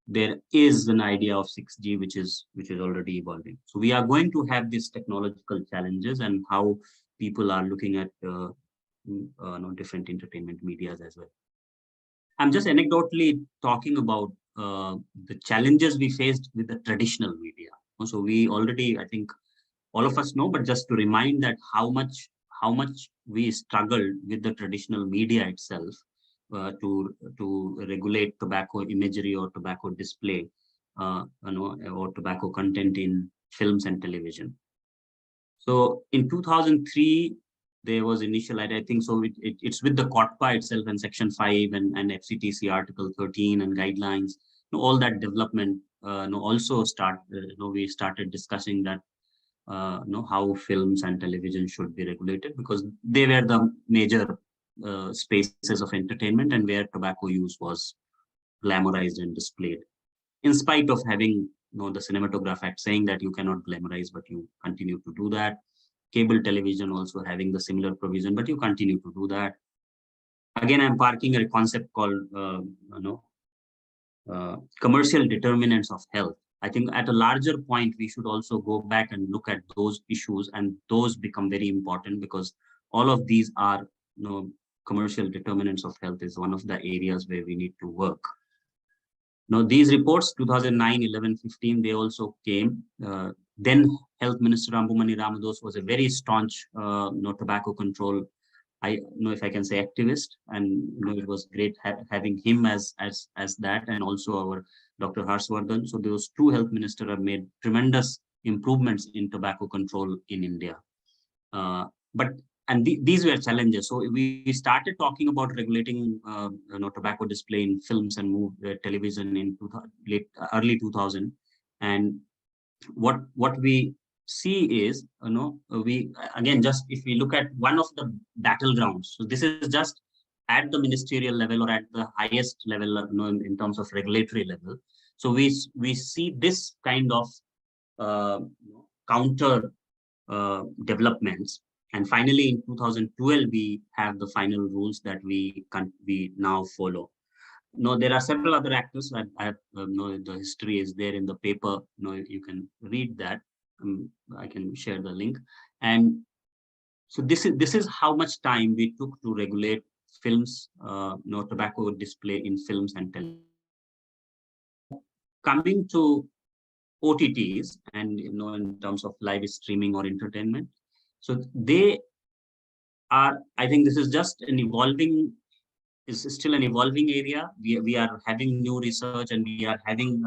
Speaker 11: there is an idea of 6G, which is already evolving. So we are going to have these technological challenges and how people are looking at different entertainment medias as well. I'm just anecdotally talking about the challenges we faced with the traditional media. So we already, I think, all of us know, but just to remind that how much we struggled with the traditional media itself to regulate tobacco imagery or tobacco display, or tobacco content in films and television. So in 2003, there was initial, I think, so it's with the COTPA itself and Section 5 and FCTC Article 13 and guidelines. All that development also we started discussing that how films and television should be regulated, because they were the major spaces of entertainment and where tobacco use was glamorized and displayed. In spite of having the Cinematograph Act saying that you cannot glamorize, but you continue to do that. Cable television also having the similar provision, but you continue to do that. Again, I'm parking a concept called commercial determinants of health. I think at a larger point, we should also go back and look at those issues, and those become very important because all of these are commercial determinants of health is one of the areas where we need to work. Now, these reports, 2009, 11, 15, they also came. Then Health Minister Ambumani Ramados was a very staunch tobacco control, I know if I can say, activist, and it was great having him as that, and also our Dr. Harshvardhan. So those two health ministers have made tremendous improvements in tobacco control in India. These were challenges. So we started talking about regulating tobacco display in films and television in early 2000. And what we see is, we again, just if we look at one of the battlegrounds, so this is just at the ministerial level or at the highest level, in terms of regulatory level. So we see this kind of counter developments. And finally, in 2012, we have the final rules that we now follow. No, there are several other actors. I have the history is there in the paper. You can read that. I can share the link. And so this is how much time we took to regulate films, tobacco display in films and television. Coming to OTTs and in terms of live streaming or entertainment. So they are, I think this is just an evolving, is still an evolving area. We are having new research, and we are having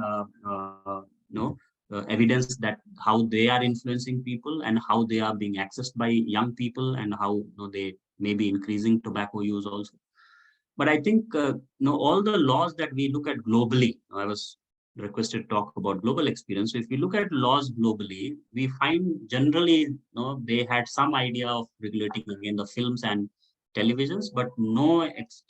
Speaker 11: evidence that how they are influencing people and how they are being accessed by young people, and how they may be increasing tobacco use also. But I think all the laws that we look at globally, I was requested to talk about global experience. So if we look at laws globally, we find generally they had some idea of regulating again the films and televisions, but no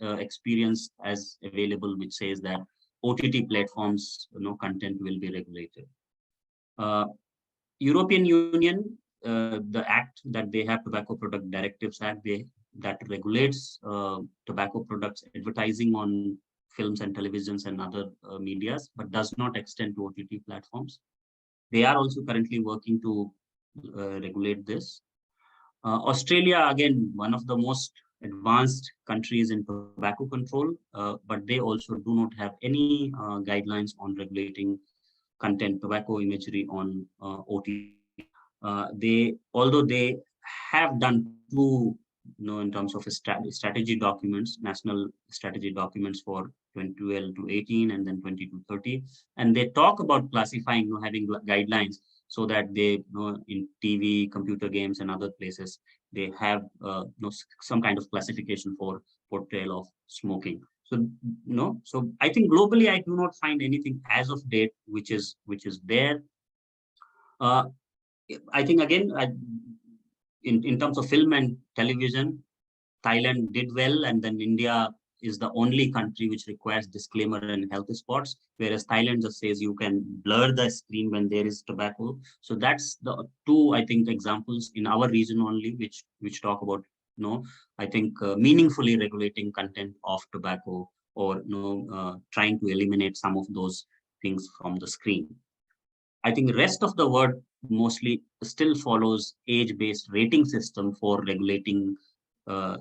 Speaker 11: experience as available which says that OTT platforms content will be regulated. European Union, the act that they have, Tobacco Product Directives Act, that regulates tobacco products advertising on films and televisions and other medias, but does not extend to OTT platforms. They are also currently working to regulate this. Australia, again, one of the most advanced countries in tobacco control, but they also do not have any guidelines on regulating content, tobacco imagery on OTT. Although they have done two, in terms of strategy documents, national strategy documents for 2012 to 18 and then 20 to 30, and they talk about classifying, having guidelines so that they, in TV, computer games, and other places, they have some kind of classification for portrayal of smoking. So so I think globally I do not find anything as of date which is there. I think again, in terms of film and television, Thailand did well, and then India is the only country which requires disclaimer and health spots, whereas Thailand just says you can blur the screen when there is tobacco. So that's the two, I think, examples in our region only, which talk about, I think meaningfully regulating content of tobacco, or trying to eliminate some of those things from the screen. I think the rest of the world mostly still follows age-based rating system for regulating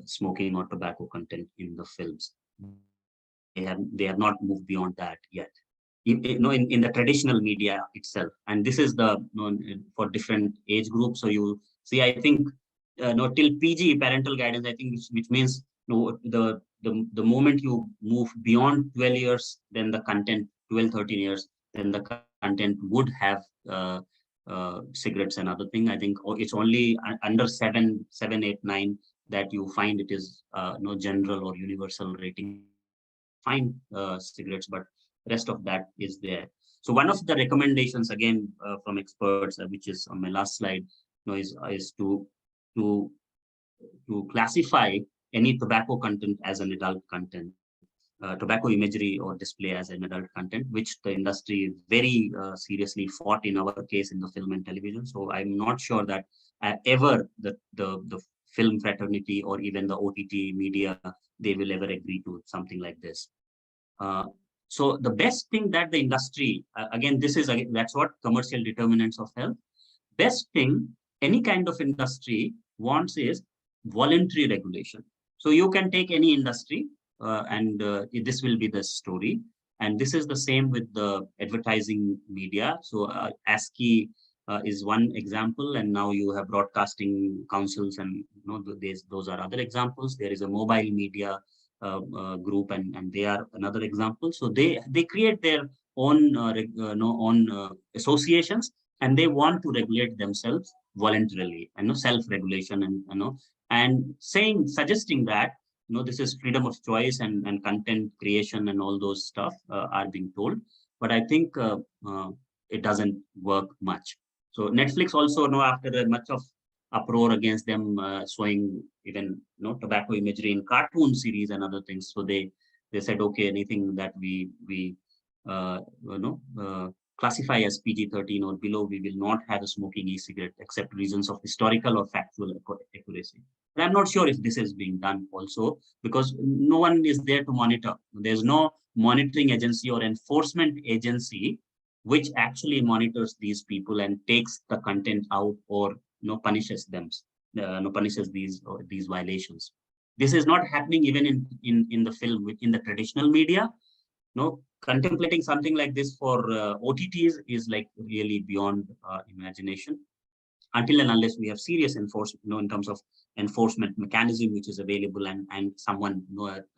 Speaker 11: smoking or tobacco content in the films. They have not moved beyond that yet. In the traditional media itself, and this is the for different age groups. So you see, I think till PG, parental guidance, I think, which means the moment you move beyond 12 years, then the content 12, 13 years, then the content would have cigarettes and other thing. I think it's only under 7, 8, 9 that you find it is no general or universal rating. Find cigarettes, but rest of that is there. So one of the recommendations again from experts, which is on my last slide, is to classify any tobacco content as an adult content, tobacco imagery or display as an adult content, which the industry very seriously fought in our case in the film and television. So I'm not sure that ever the film fraternity or even the OTT media, they will ever agree to something like this. So the best thing that the industry, again, that's what commercial determinants of health. Best thing any kind of industry wants is voluntary regulation. So you can take any industry and this will be the story. And this is the same with the advertising media. So ASCII is one example, and now you have broadcasting councils, and those are other examples. There is a mobile media group, and they are another example. So they create their own associations, and they want to regulate themselves voluntarily, self-regulation, and suggesting that this is freedom of choice and content creation and all those stuff are being told. But I think it doesn't work much. So Netflix also, after much of uproar against them showing even tobacco imagery in cartoon series and other things, so they said, okay, anything that we classify as PG-13 or below, we will not have a smoking e-cigarette except reasons of historical or factual accuracy. But I'm not sure if this is being done also, because no one is there to monitor. There's no monitoring agency or enforcement agency which actually monitors these people and takes the content out or punishes them, punishes these violations. This is not happening even in the film, in the traditional media. Contemplating something like this for OTTs is like really beyond imagination, until and unless we have serious enforcement, in terms of enforcement mechanism which is available, and someone,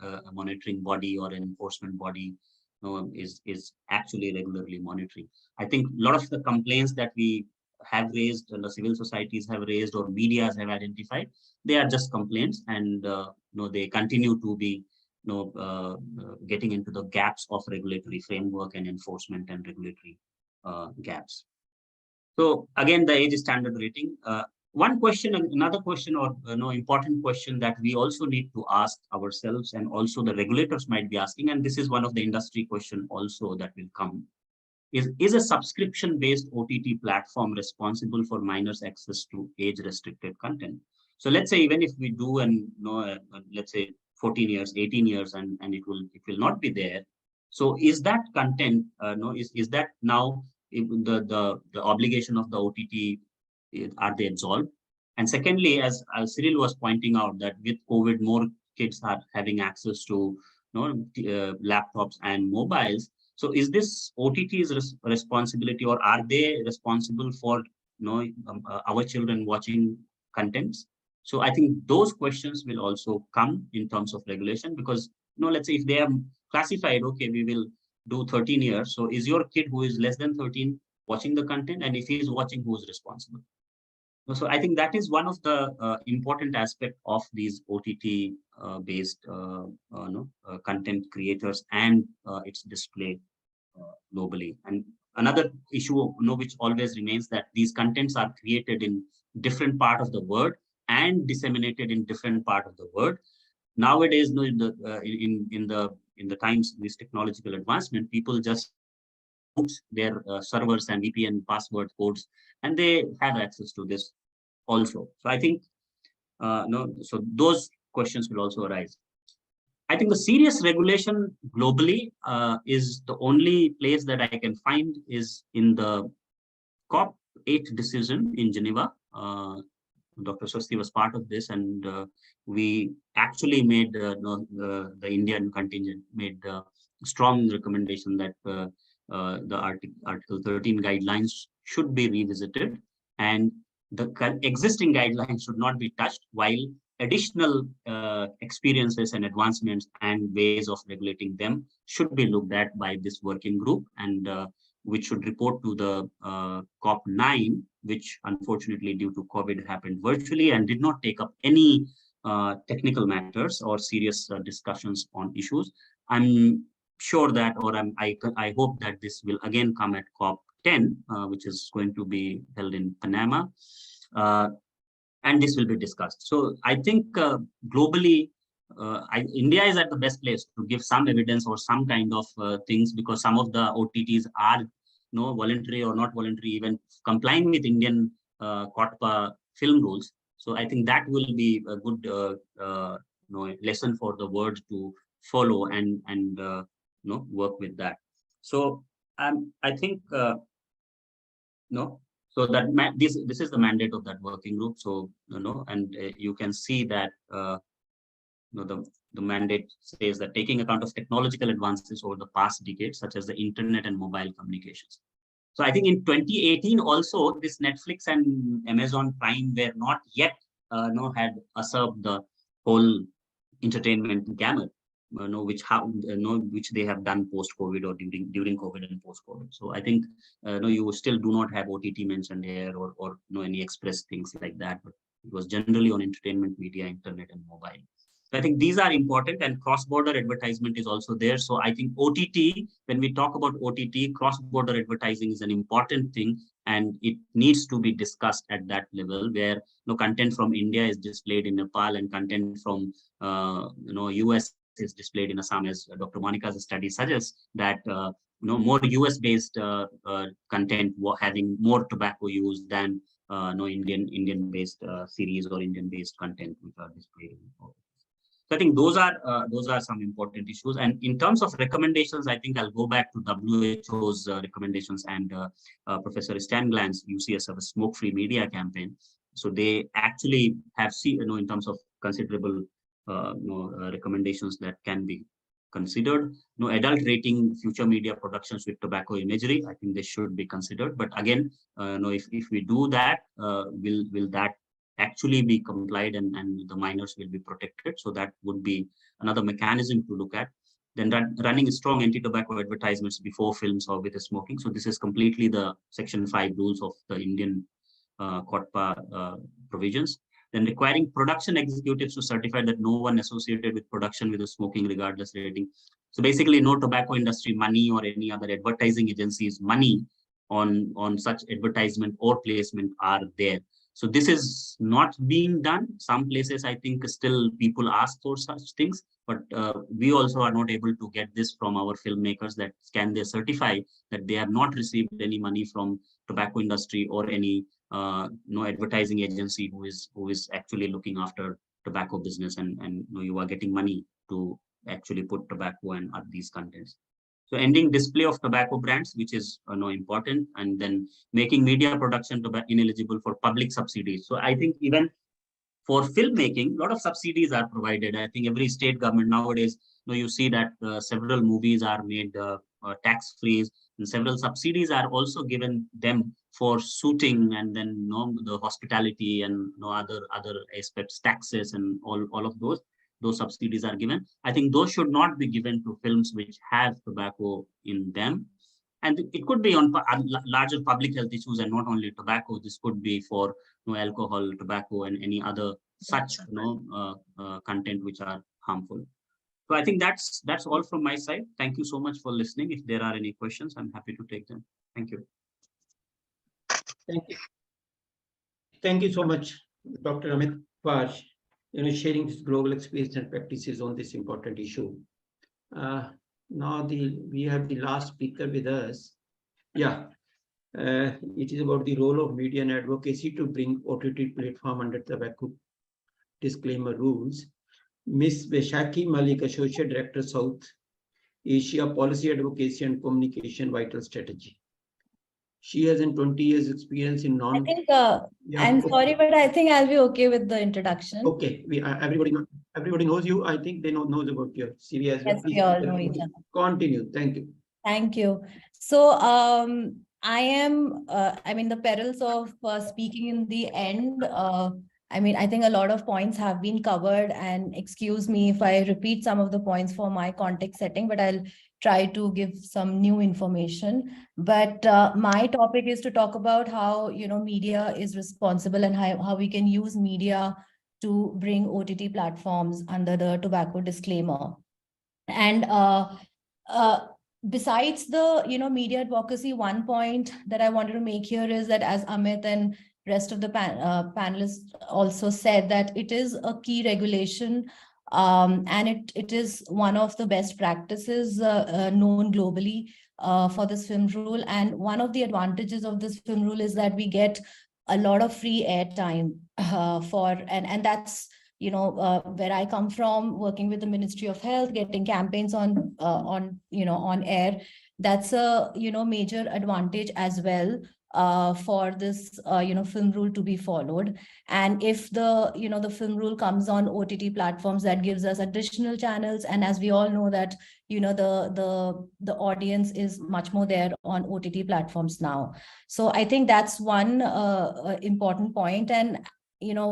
Speaker 11: a monitoring body or an enforcement body is actually regularly monitoring. I think a lot of the complaints that we have raised and the civil societies have raised or medias have identified, they are just complaints, and they continue to be getting into the gaps of regulatory framework and enforcement and regulatory gaps. So again, the age standard rating. One question, another question, or important question that we also need to ask ourselves, and also the regulators might be asking, and this is one of the industry question also that will come, is a subscription-based OTT platform responsible for minors' access to age-restricted content? So let's say even if we do, and let's say 14 years, 18 years, and it will not be there. So is that content, is that now the obligation of the OTT, are they absolved? And secondly, as Cyril was pointing out, that with COVID, more kids are having access to laptops and mobiles. So is this OTT's responsibility, or are they responsible for our children watching contents? So I think those questions will also come in terms of regulation, because let's say if they are classified, okay, we will do 13 years. So is your kid who is less than 13 watching the content? And if he is watching, who is responsible? So I think that is one of the important aspect of these OTT based content creators and its display globally. And another issue which always remains, that these contents are created in different part of the world and disseminated in different part of the world. Nowadays, in the times of this technological advancement, people just put their servers and VPN password codes, and they have access to this also. So I think so those questions will also arise. I think the serious regulation globally is the only place that I can find is in the COP8 decision in Geneva. Dr. Swasti was part of this, and we actually made the Indian contingent made a strong recommendation that the Article 13 guidelines should be revisited, and the existing guidelines should not be touched, while additional experiences and advancements and ways of regulating them should be looked at by this working group, and which should report to the COP9, which unfortunately due to COVID happened virtually and did not take up any technical matters or serious discussions on issues. I'm sure that, or I hope that this will again come at COP10, which is going to be held in Panama, and this will be discussed. So I think globally, India is at the best place to give some evidence or some kind of things, because some of the OTTs are voluntary or not voluntary, even complying with Indian COTPA Film Rules. So I think that will be a good lesson for the world to follow and work with that. So I think so that this is the mandate of that working group. So and you can see that the mandate says that taking account of technological advances over the past decades, such as the internet and mobile communications. So I think in 2018 also, this Netflix and Amazon Prime were not yet had usurped the whole entertainment gamut, which they have done post-COVID or during COVID and post-COVID. So I think you still do not have OTT mentioned here or any express things like that, but it was generally on entertainment, media, internet, and mobile. So I think these are important, and cross-border advertisement is also there. So I think OTT, when we talk about OTT, cross-border advertising is an important thing, and it needs to be discussed at that level, where content from India is displayed in Nepal and content from US is displayed in Assam, as Dr. Monika's study suggests that more US-based content having more tobacco use than Indian-based series or Indian-based content which are displayed. So I think those are some important issues. And in terms of recommendations, I think I'll go back to WHO's recommendations and Professor Stangland's UCS of a smoke-free media campaign. So they actually have seen, in terms of considerable recommendations that can be considered. Adult rating future media productions with tobacco imagery, I think they should be considered. But again, if we do that, will that actually be complied and the minors will be protected? So that would be another mechanism to look at. Then running strong anti-tobacco advertisements before films or with smoking. So this is completely the Section 5 rules of the Indian COTPA provisions. Then requiring production executives to certify that no one associated with production with smoking regardless rating. So basically no tobacco industry money or any other advertising agencies money on such advertisement or placement are there. So this is not being done. Some places, I think, still people ask for such things, but we also are not able to get this from our filmmakers, that can they certify that they have not received any money from tobacco industry or any advertising agency who is actually looking after tobacco business, and you are getting money to actually put tobacco and these contents. So ending display of tobacco brands, which is important, and then making media production ineligible for public subsidies. So I think even for filmmaking, a lot of subsidies are provided. I think every state government nowadays, you see that several movies are made tax-free, and several subsidies are also given them for shooting, and then the hospitality and other aspects, taxes, and all of those subsidies are given. I think those should not be given to films which have tobacco in them. And it could be on larger public health issues and not only tobacco. This could be for alcohol, tobacco, and any other such content which are harmful. So I think that's all from my side. Thank you so much for listening. If there are any questions, I'm happy to take them. Thank you.
Speaker 1: Thank you. Thank you so much, Dr. Amit, for sharing this global experience and practices on this important issue. Now we have the last speaker with us. Yeah, it is about the role of media and advocacy to bring OTT platform under tobacco disclaimer rules. Ms. Vaishakhi Malik, Associate Director, South Asia Policy Advocacy and Communication Vital Strategy. She has 20 years experience in
Speaker 12: I think,
Speaker 1: Yeah,
Speaker 12: I'm
Speaker 1: okay.
Speaker 12: sorry, but I think I'll be okay with the introduction.
Speaker 1: Okay, everybody knows you. I think they knows about your CV as well.
Speaker 12: Yes,
Speaker 1: Please
Speaker 12: we all know each other.
Speaker 1: continue. Thank you.
Speaker 12: Thank you. So I am, the perils of speaking in the end. I think a lot of points have been covered, and excuse me if I repeat some of the points for my context setting, but I'll try to give some new information. But my topic is to talk about how, media is responsible and how we can use media to bring OTT platforms under the tobacco disclaimer. And besides the media advocacy, one point that I wanted to make here is that, as Amit and rest of the panelists also said, that it is a key regulation, and it is one of the best practices known globally for this film rule. And one of the advantages of this film rule is that we get a lot of free airtime and that's where I come from, working with the Ministry of Health, getting campaigns on air. That's a major advantage as well for this film rule to be followed. And if the film rule comes on OTT platforms, that gives us additional channels. And as we all know that the audience is much more there on OTT platforms now. So I think that's one important point. And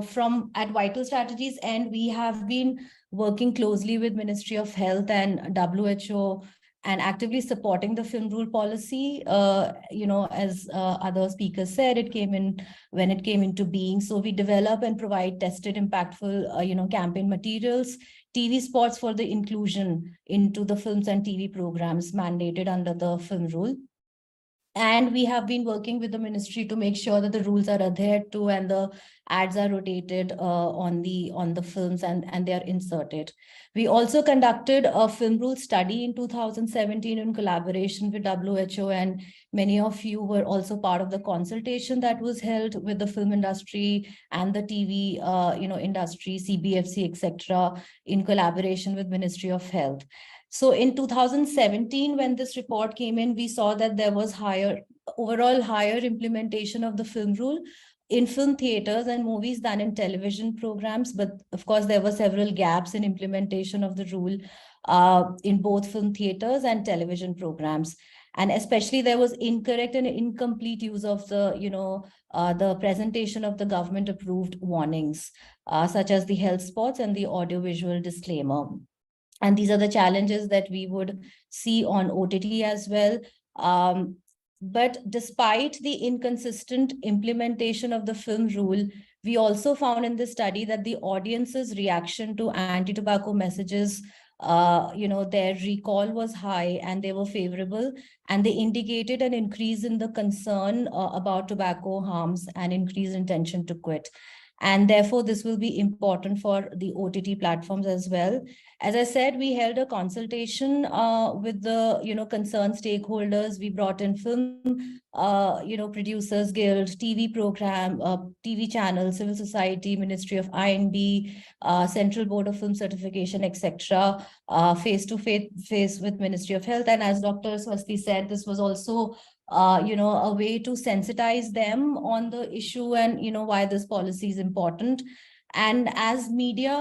Speaker 12: from at Vital Strategies end, we have been working closely with Ministry of Health and WHO and actively supporting the film rule policy. As other speakers said, it came in when it came into being. So we develop and provide tested, impactful, campaign materials, TV spots for the inclusion into the films and TV programs mandated under the film rule. And we have been working with the ministry to make sure that the rules are adhered to and the ads are rotated on the films and they are inserted. We also conducted a film rule study in 2017 in collaboration with WHO, and many of you were also part of the consultation that was held with the film industry and the TV industry, CBFC, etc., in collaboration with Ministry of Health. So in 2017, when this report came in, we saw that there was overall higher implementation of the film rule in film theaters and movies than in television programs. But of course, there were several gaps in implementation of the rule in both film theaters and television programs. And especially there was incorrect and incomplete use of the presentation of the government approved warnings, such as the health spots and the audiovisual disclaimer. And these are the challenges that we would see on OTT as well. But despite the inconsistent implementation of the film rule, we also found in this study that the audience's reaction to anti-tobacco messages, their recall was high and they were favorable, and they indicated an increase in the concern about tobacco harms and increased intention to quit. And therefore, this will be important for the OTT platforms as well. As I said, we held a consultation with the concerned stakeholders. We brought in film, producers guild, TV program, TV channel, civil society, Ministry of I&B, Central Board of Film Certification, etc., face with Ministry of Health. And as Dr. Swasti said, this was also a way to sensitize them on the issue and why this policy is important. And as media,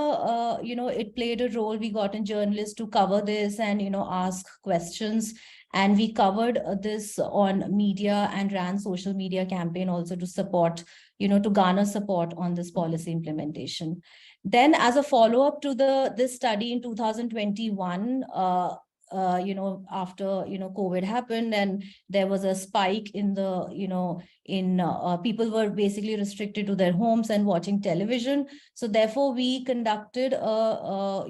Speaker 12: it played a role. We got in journalists to cover this and ask questions, and we covered this on media and ran social media campaign also to support, to garner support on this policy implementation. Then, as a follow-up to this study in 2021, after COVID happened and there was a spike in the people were basically restricted to their homes and watching television. So therefore we conducted another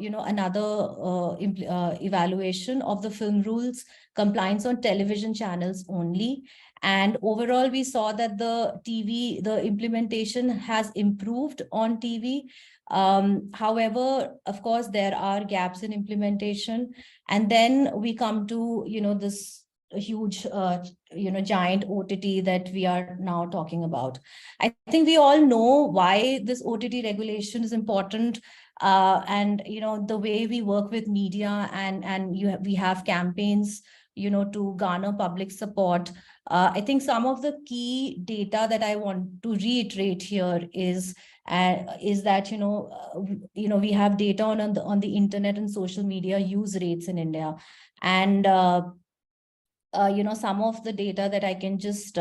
Speaker 12: evaluation of the film rules compliance on television channels only. And overall, we saw that the implementation has improved on TV. However, of course, there are gaps in implementation. And then we come to, this huge, giant OTT that we are now talking about. I think we all know why this OTT regulation is important. And the way we work with media and we have campaigns to garner public support. I think some of the key data that I want to reiterate here is that we have data on the internet and social media use rates in India, and some of the data that I can just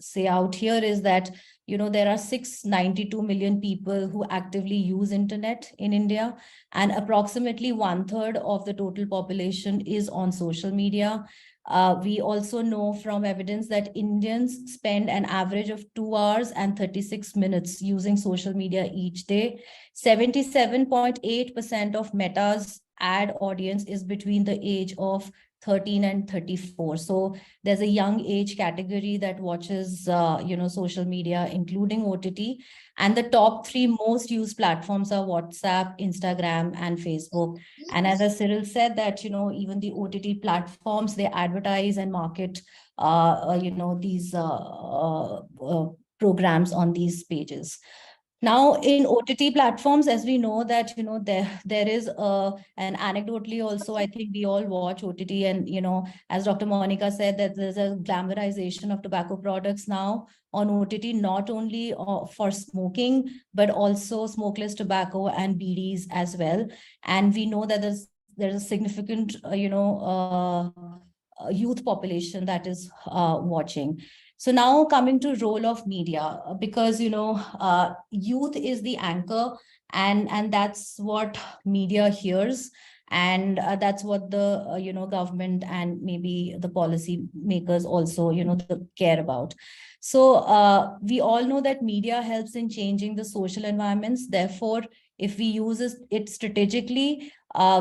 Speaker 12: say out here is that there are 692 million people who actively use internet in India, and approximately 1/3 of the total population is on social media. We also know from evidence that Indians spend an average of 2 hours and 36 minutes using social media each day. 77.8% of Meta's ad audience is between the age of 13 and 34. So there's a young age category that watches, social media, including OTT. And the top 3 most used platforms are WhatsApp, Instagram, and Facebook. And as Cyril said, that, even the OTT platforms, they advertise and market, these programs on these pages. Now, in OTT platforms, as we know that, there is and anecdotally also, I think we all watch OTT, and, as Dr. Monica said, that there's a glamorization of tobacco products now on OTT, not only for smoking, but also smokeless tobacco and BDs as well. And we know that there's a significant, youth population that is watching. So now coming to role of media, because, youth is the anchor, and that's what media hears. And that's what the, government and maybe the policy makers also, care about. So we all know that media helps in changing the social environments. Therefore, if we use it strategically,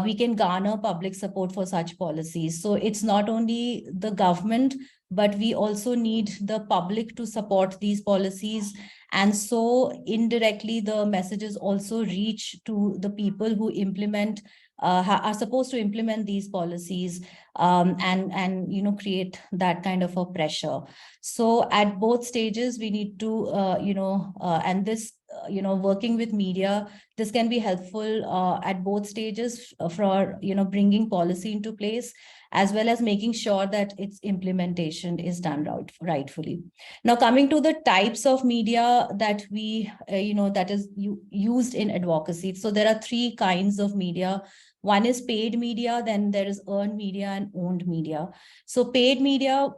Speaker 12: we can garner public support for such policies. So it's not only the government, but we also need the public to support these policies. And so indirectly, the messages also reach to the people who implement, are supposed to implement these policies, and create that kind of a pressure. So at both stages, we need to, and this, working with media, this can be helpful at both stages for, bringing policy into place, as well as making sure that its implementation is done rightfully. Now, coming to the types of media that we, that is used in advocacy. So there are 3 kinds of media. One is paid media, then there is earned media and owned media. So paid media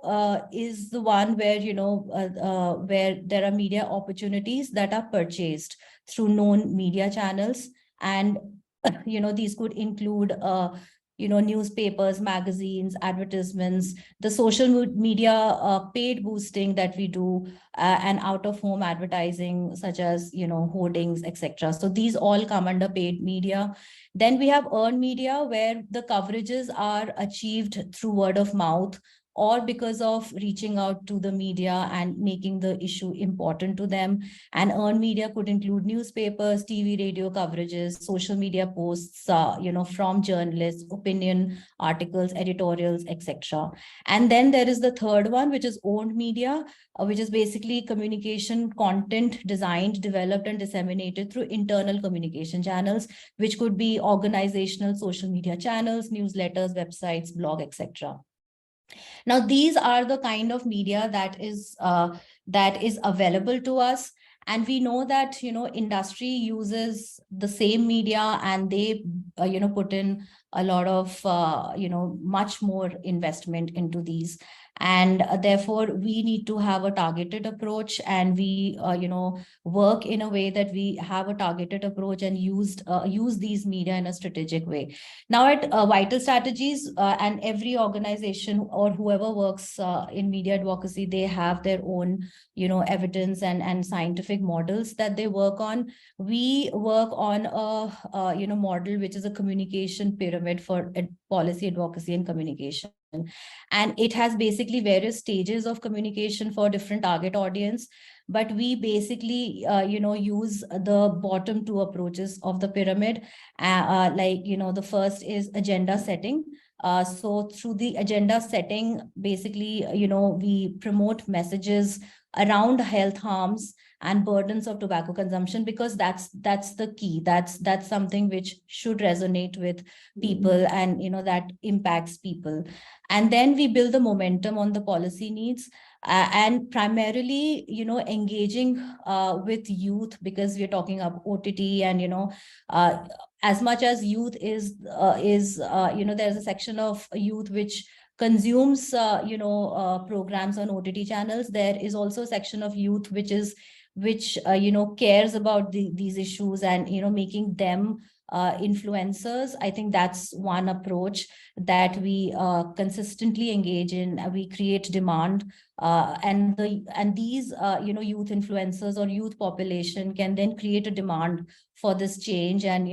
Speaker 12: is the one where, where there are media opportunities that are purchased through known media channels. And, these could include, newspapers, magazines, advertisements, the social media paid boosting that we do, and out-of-home advertising, such as, hoardings, etc. So these all come under paid media. Then we have earned media, where the coverages are achieved through word of mouth, or because of reaching out to the media and making the issue important to them. And earned media could include newspapers, TV, radio coverages, social media posts, from journalists, opinion articles, editorials, etc. And then there is the third one, which is owned media, which is basically communication content designed, developed, and disseminated through internal communication channels, which could be organizational social media channels, newsletters, websites, blog, etc. Now, these are the kind of media that is available to us. And we know that, industry uses the same media, and they, put in a lot of, much more investment into these. And therefore, we need to have a targeted approach, and we, work in a way that we have a targeted approach and use these media in a strategic way. Now, at Vital Strategies, and every organization or whoever works in media advocacy, they have their own, evidence and scientific models that they work on. We work on a, model which is a communication pyramid for policy advocacy and communication. And it has basically various stages of communication for different target audience. But we basically, use the bottom 2 approaches of the pyramid. The first is agenda setting. So through the agenda setting, basically, we promote messages around health harms and burdens of tobacco consumption, because that's the key. That's something which should resonate with people, and that impacts people. And then we build the momentum on the policy needs, and primarily engaging with youth, because we're talking about OTT, and as much as youth is there's a section of youth which consumes programs on OTT channels. There is also a section of youth which cares about these issues, and making them influencers. I think that's one approach that we consistently engage in. We create demand, and these youth influencers or youth population can then create a demand for this change, and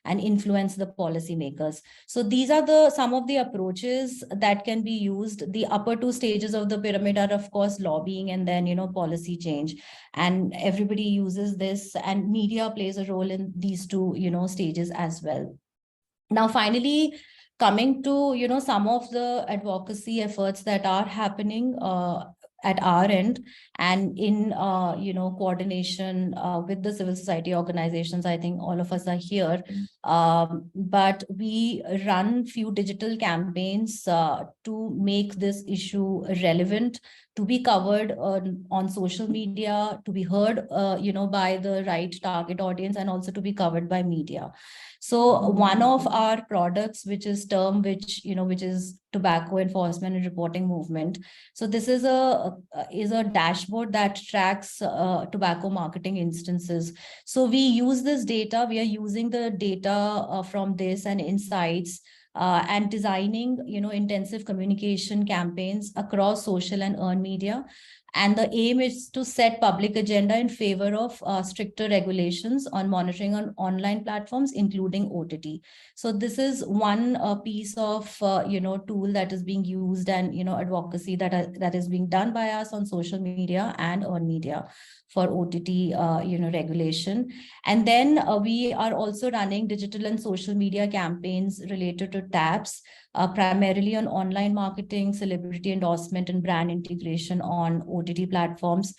Speaker 12: and influence the policymakers. So these are some of the approaches that can be used. The upper two stages of the pyramid are, of course, lobbying and then policy change, and everybody uses this, and media plays a role in these two stages as well. Now, finally, coming to some of the advocacy efforts that are happening at our end, and in coordination with the civil society organizations. I think all of us are here, but we run few digital campaigns to make this issue relevant, to be covered on social media, to be heard by the right target audience, and also to be covered by media. So one of our products, which is which is Tobacco Enforcement and Reporting Movement. So this is a dashboard that tracks tobacco marketing instances. So we use this data. We are using the data from this and insights, and designing intensive communication campaigns across social and earned media. And the aim is to set public agenda in favor of stricter regulations on monitoring on online platforms, including OTT. So this is one piece of tool that is being used, and advocacy that is being done by us on social media and on media for OTT regulation. And then we are also running digital and social media campaigns related to TAPs, primarily on online marketing, celebrity endorsement, and brand integration on OTT platforms.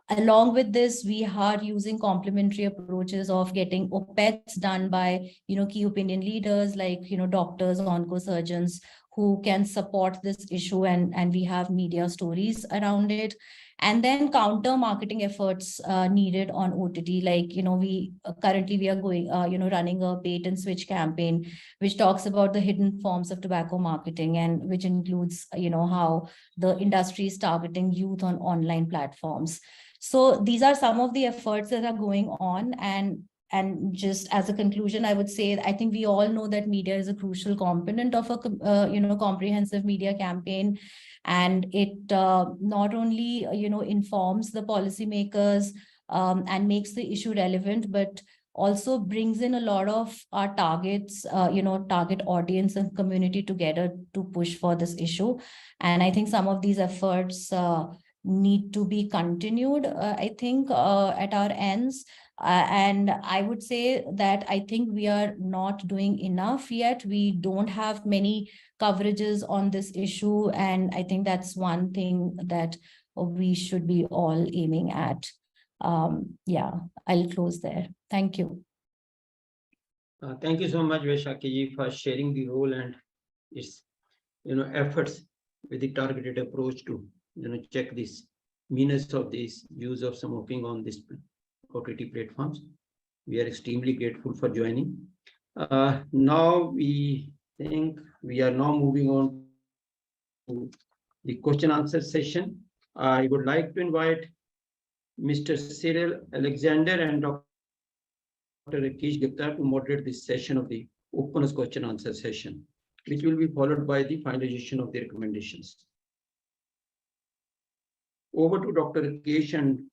Speaker 12: Along with this, we are using complementary approaches of getting op-eds done by key opinion leaders like doctors, oncosurgeons, who can support this issue, and we have media stories around it. And then counter marketing efforts needed on OTT, like we currently are going running a bait and switch campaign, which talks about the hidden forms of tobacco marketing, and which includes how the industry is targeting youth on online platforms. So these are some of the efforts that are going on. And just as a conclusion, I would say, I think we all know that media is a crucial component of a comprehensive media campaign. And it not only informs the policymakers and makes the issue relevant, but also brings in a lot of our targets, target audience and community together to push for this issue. And I think some of these efforts need to be continued, I think, at our ends. And I would say that I think we are not doing enough yet. We don't have many coverages on this issue. And I think that's one thing that we should be all aiming at. Yeah, I'll close there. Thank you.
Speaker 1: Thank you so much, Vaishakhi, for sharing the role and its efforts with the targeted approach to check this menace of this use of smoking on this OTT platforms. We are extremely grateful for joining. Now we think we are now moving on to the question answer session. I would like to invite Mr. Cyril Alexander and Dr. Rakesh Gupta to moderate this session of the open question answer session, which will be followed by the finalization of the recommendations. Over to Dr. Rakesh and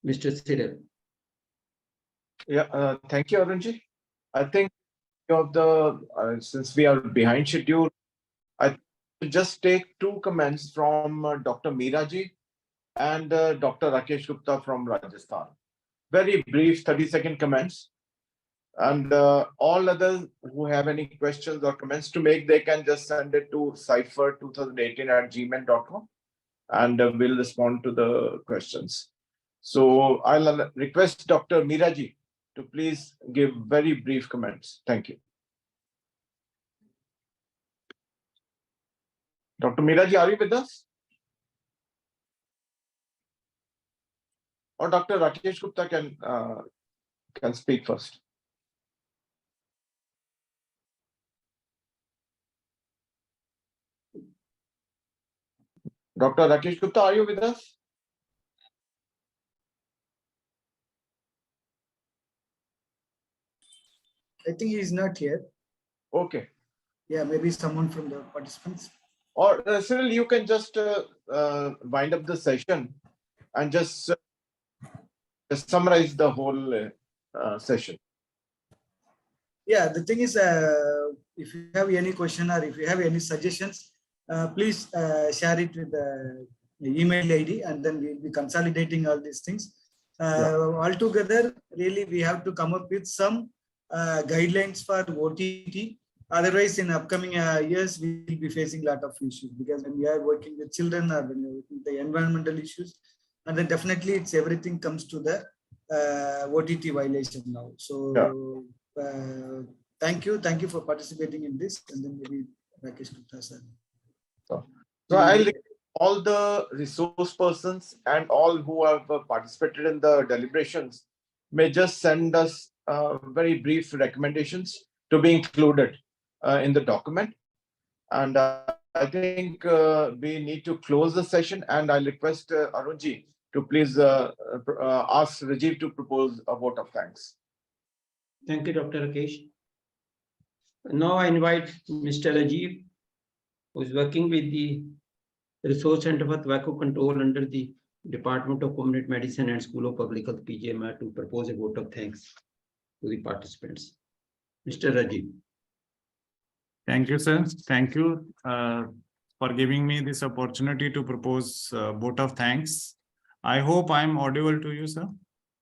Speaker 1: Mr. Cyril.
Speaker 2: Yeah, thank you, Arunji. I think of the since we are behind schedule, I just take two comments from Dr. Meeraji and Dr. Rakesh Gupta from Rajasthan. Very brief 30-second comments. And all others who have any questions or comments to make, they can just send it to cypher2018@gmail.com, and we'll respond to the questions. So I'll request Dr. Meeraji to please give very brief comments. Thank you. Dr. Meeraji, are you with us? Or Dr. Rakesh Gupta can speak first. Dr. Rakesh Gupta, are you with us?
Speaker 5: I think he is not here.
Speaker 2: Okay.
Speaker 5: Yeah, maybe someone from the participants.
Speaker 2: Or Cyril, you can just wind up the session and just summarize the whole session.
Speaker 5: Yeah, the thing is, if you have any question or if you have any suggestions, please share it with the email ID, and then we'll be consolidating all these things. Altogether, really, we have to come up with some guidelines for OTT. Otherwise, in upcoming years, we will be facing a lot of issues, because when we are working with children or when we are working with the environmental issues, and then definitely it's everything comes to the OTT violation now. So thank you for participating in this, and then maybe Rakesh Gupta sir.
Speaker 2: So I'll request all the resource persons and all who have participated in the deliberations may just send us very brief recommendations to be included in the document. And I think we need to close the session, and I'll request Arunji to please ask Rajiv to propose a vote of thanks.
Speaker 1: Thank you, Dr. Rakesh. Now I invite Mr. Rajiv, who is working with the Resource Center for Tobacco Control under the Department of Community Medicine and School of Public Health, PGMR, to propose a vote of thanks to the participants. Mr. Rajiv.
Speaker 7: Thank you, sir. Thank you for giving me this opportunity to propose a vote of thanks. I hope I'm audible to you, sir.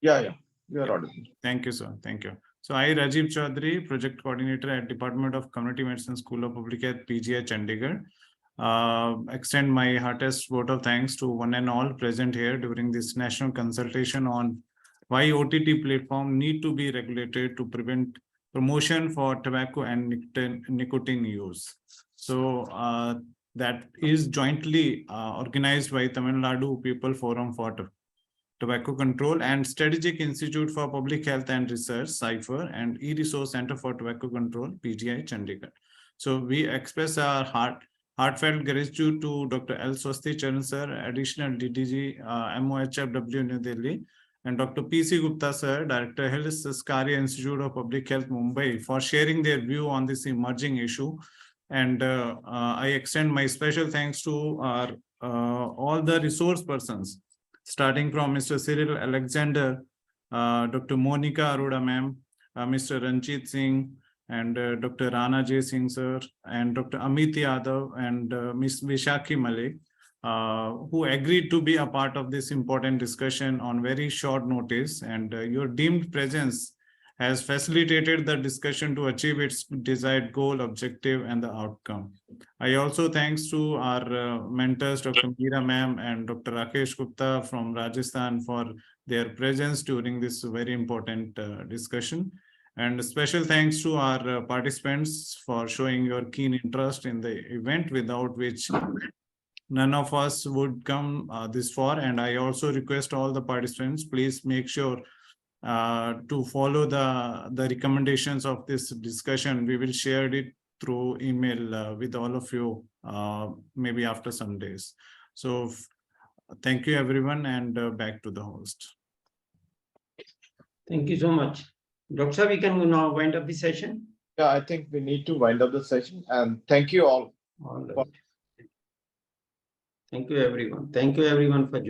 Speaker 2: Yeah, you are audible.
Speaker 7: Thank you, sir. Thank you. So I, Rajiv Chaudhary, Project Coordinator at Department of Community Medicine, School of Public Health, PGI, Chandigarh, extend my heartiest vote of thanks to one and all present here during this national consultation on why OTT platform need to be regulated to prevent promotion for tobacco and nicotine use. So that is jointly organized by Tamil Nadu People Forum for Tobacco Control and Strategic Institute for Public Health and Research, CIFER, and E-Resource Center for Tobacco Control, PGI, Chandigarh. So we express our heartfelt gratitude to Dr. L. Swasti Charan sir, Additional DDG, MOHFW, New Delhi, and Dr. P.C. Gupta sir, Director, Health Saskaria Institute of Public Health, Mumbai, for sharing their view on this emerging issue. And I extend my special thanks to our all the resource persons, starting from Mr. Cyril Alexander, Dr. Monica Arora ma'am, Mr. Ranjit Singh, and Dr. Rana J. Singh sir, and Dr. Amit Yadav, and Ms. Vishakhi Malik, who agreed to be a part of this important discussion on very short notice, and your deemed presence has facilitated the discussion to achieve its desired goal, objective, and the outcome. I also thanks to our mentors, Dr. Meera ma'am and Dr. Rakesh Gupta from Rajasthan, for their presence during this very important discussion. And special thanks to our participants for showing your keen interest in the event, without which none of us would come this far. And I also request all the participants, please make sure to follow the recommendations of this discussion. We will share it through email with all of you, maybe after some days. So thank you, everyone, and back to the host.
Speaker 1: Thank you so much. Dr. Sir, we can now wind up the session.
Speaker 2: Yeah, I think we need to wind up the session, and thank you all.
Speaker 1: Thank you, everyone. Thank you, everyone, for joining.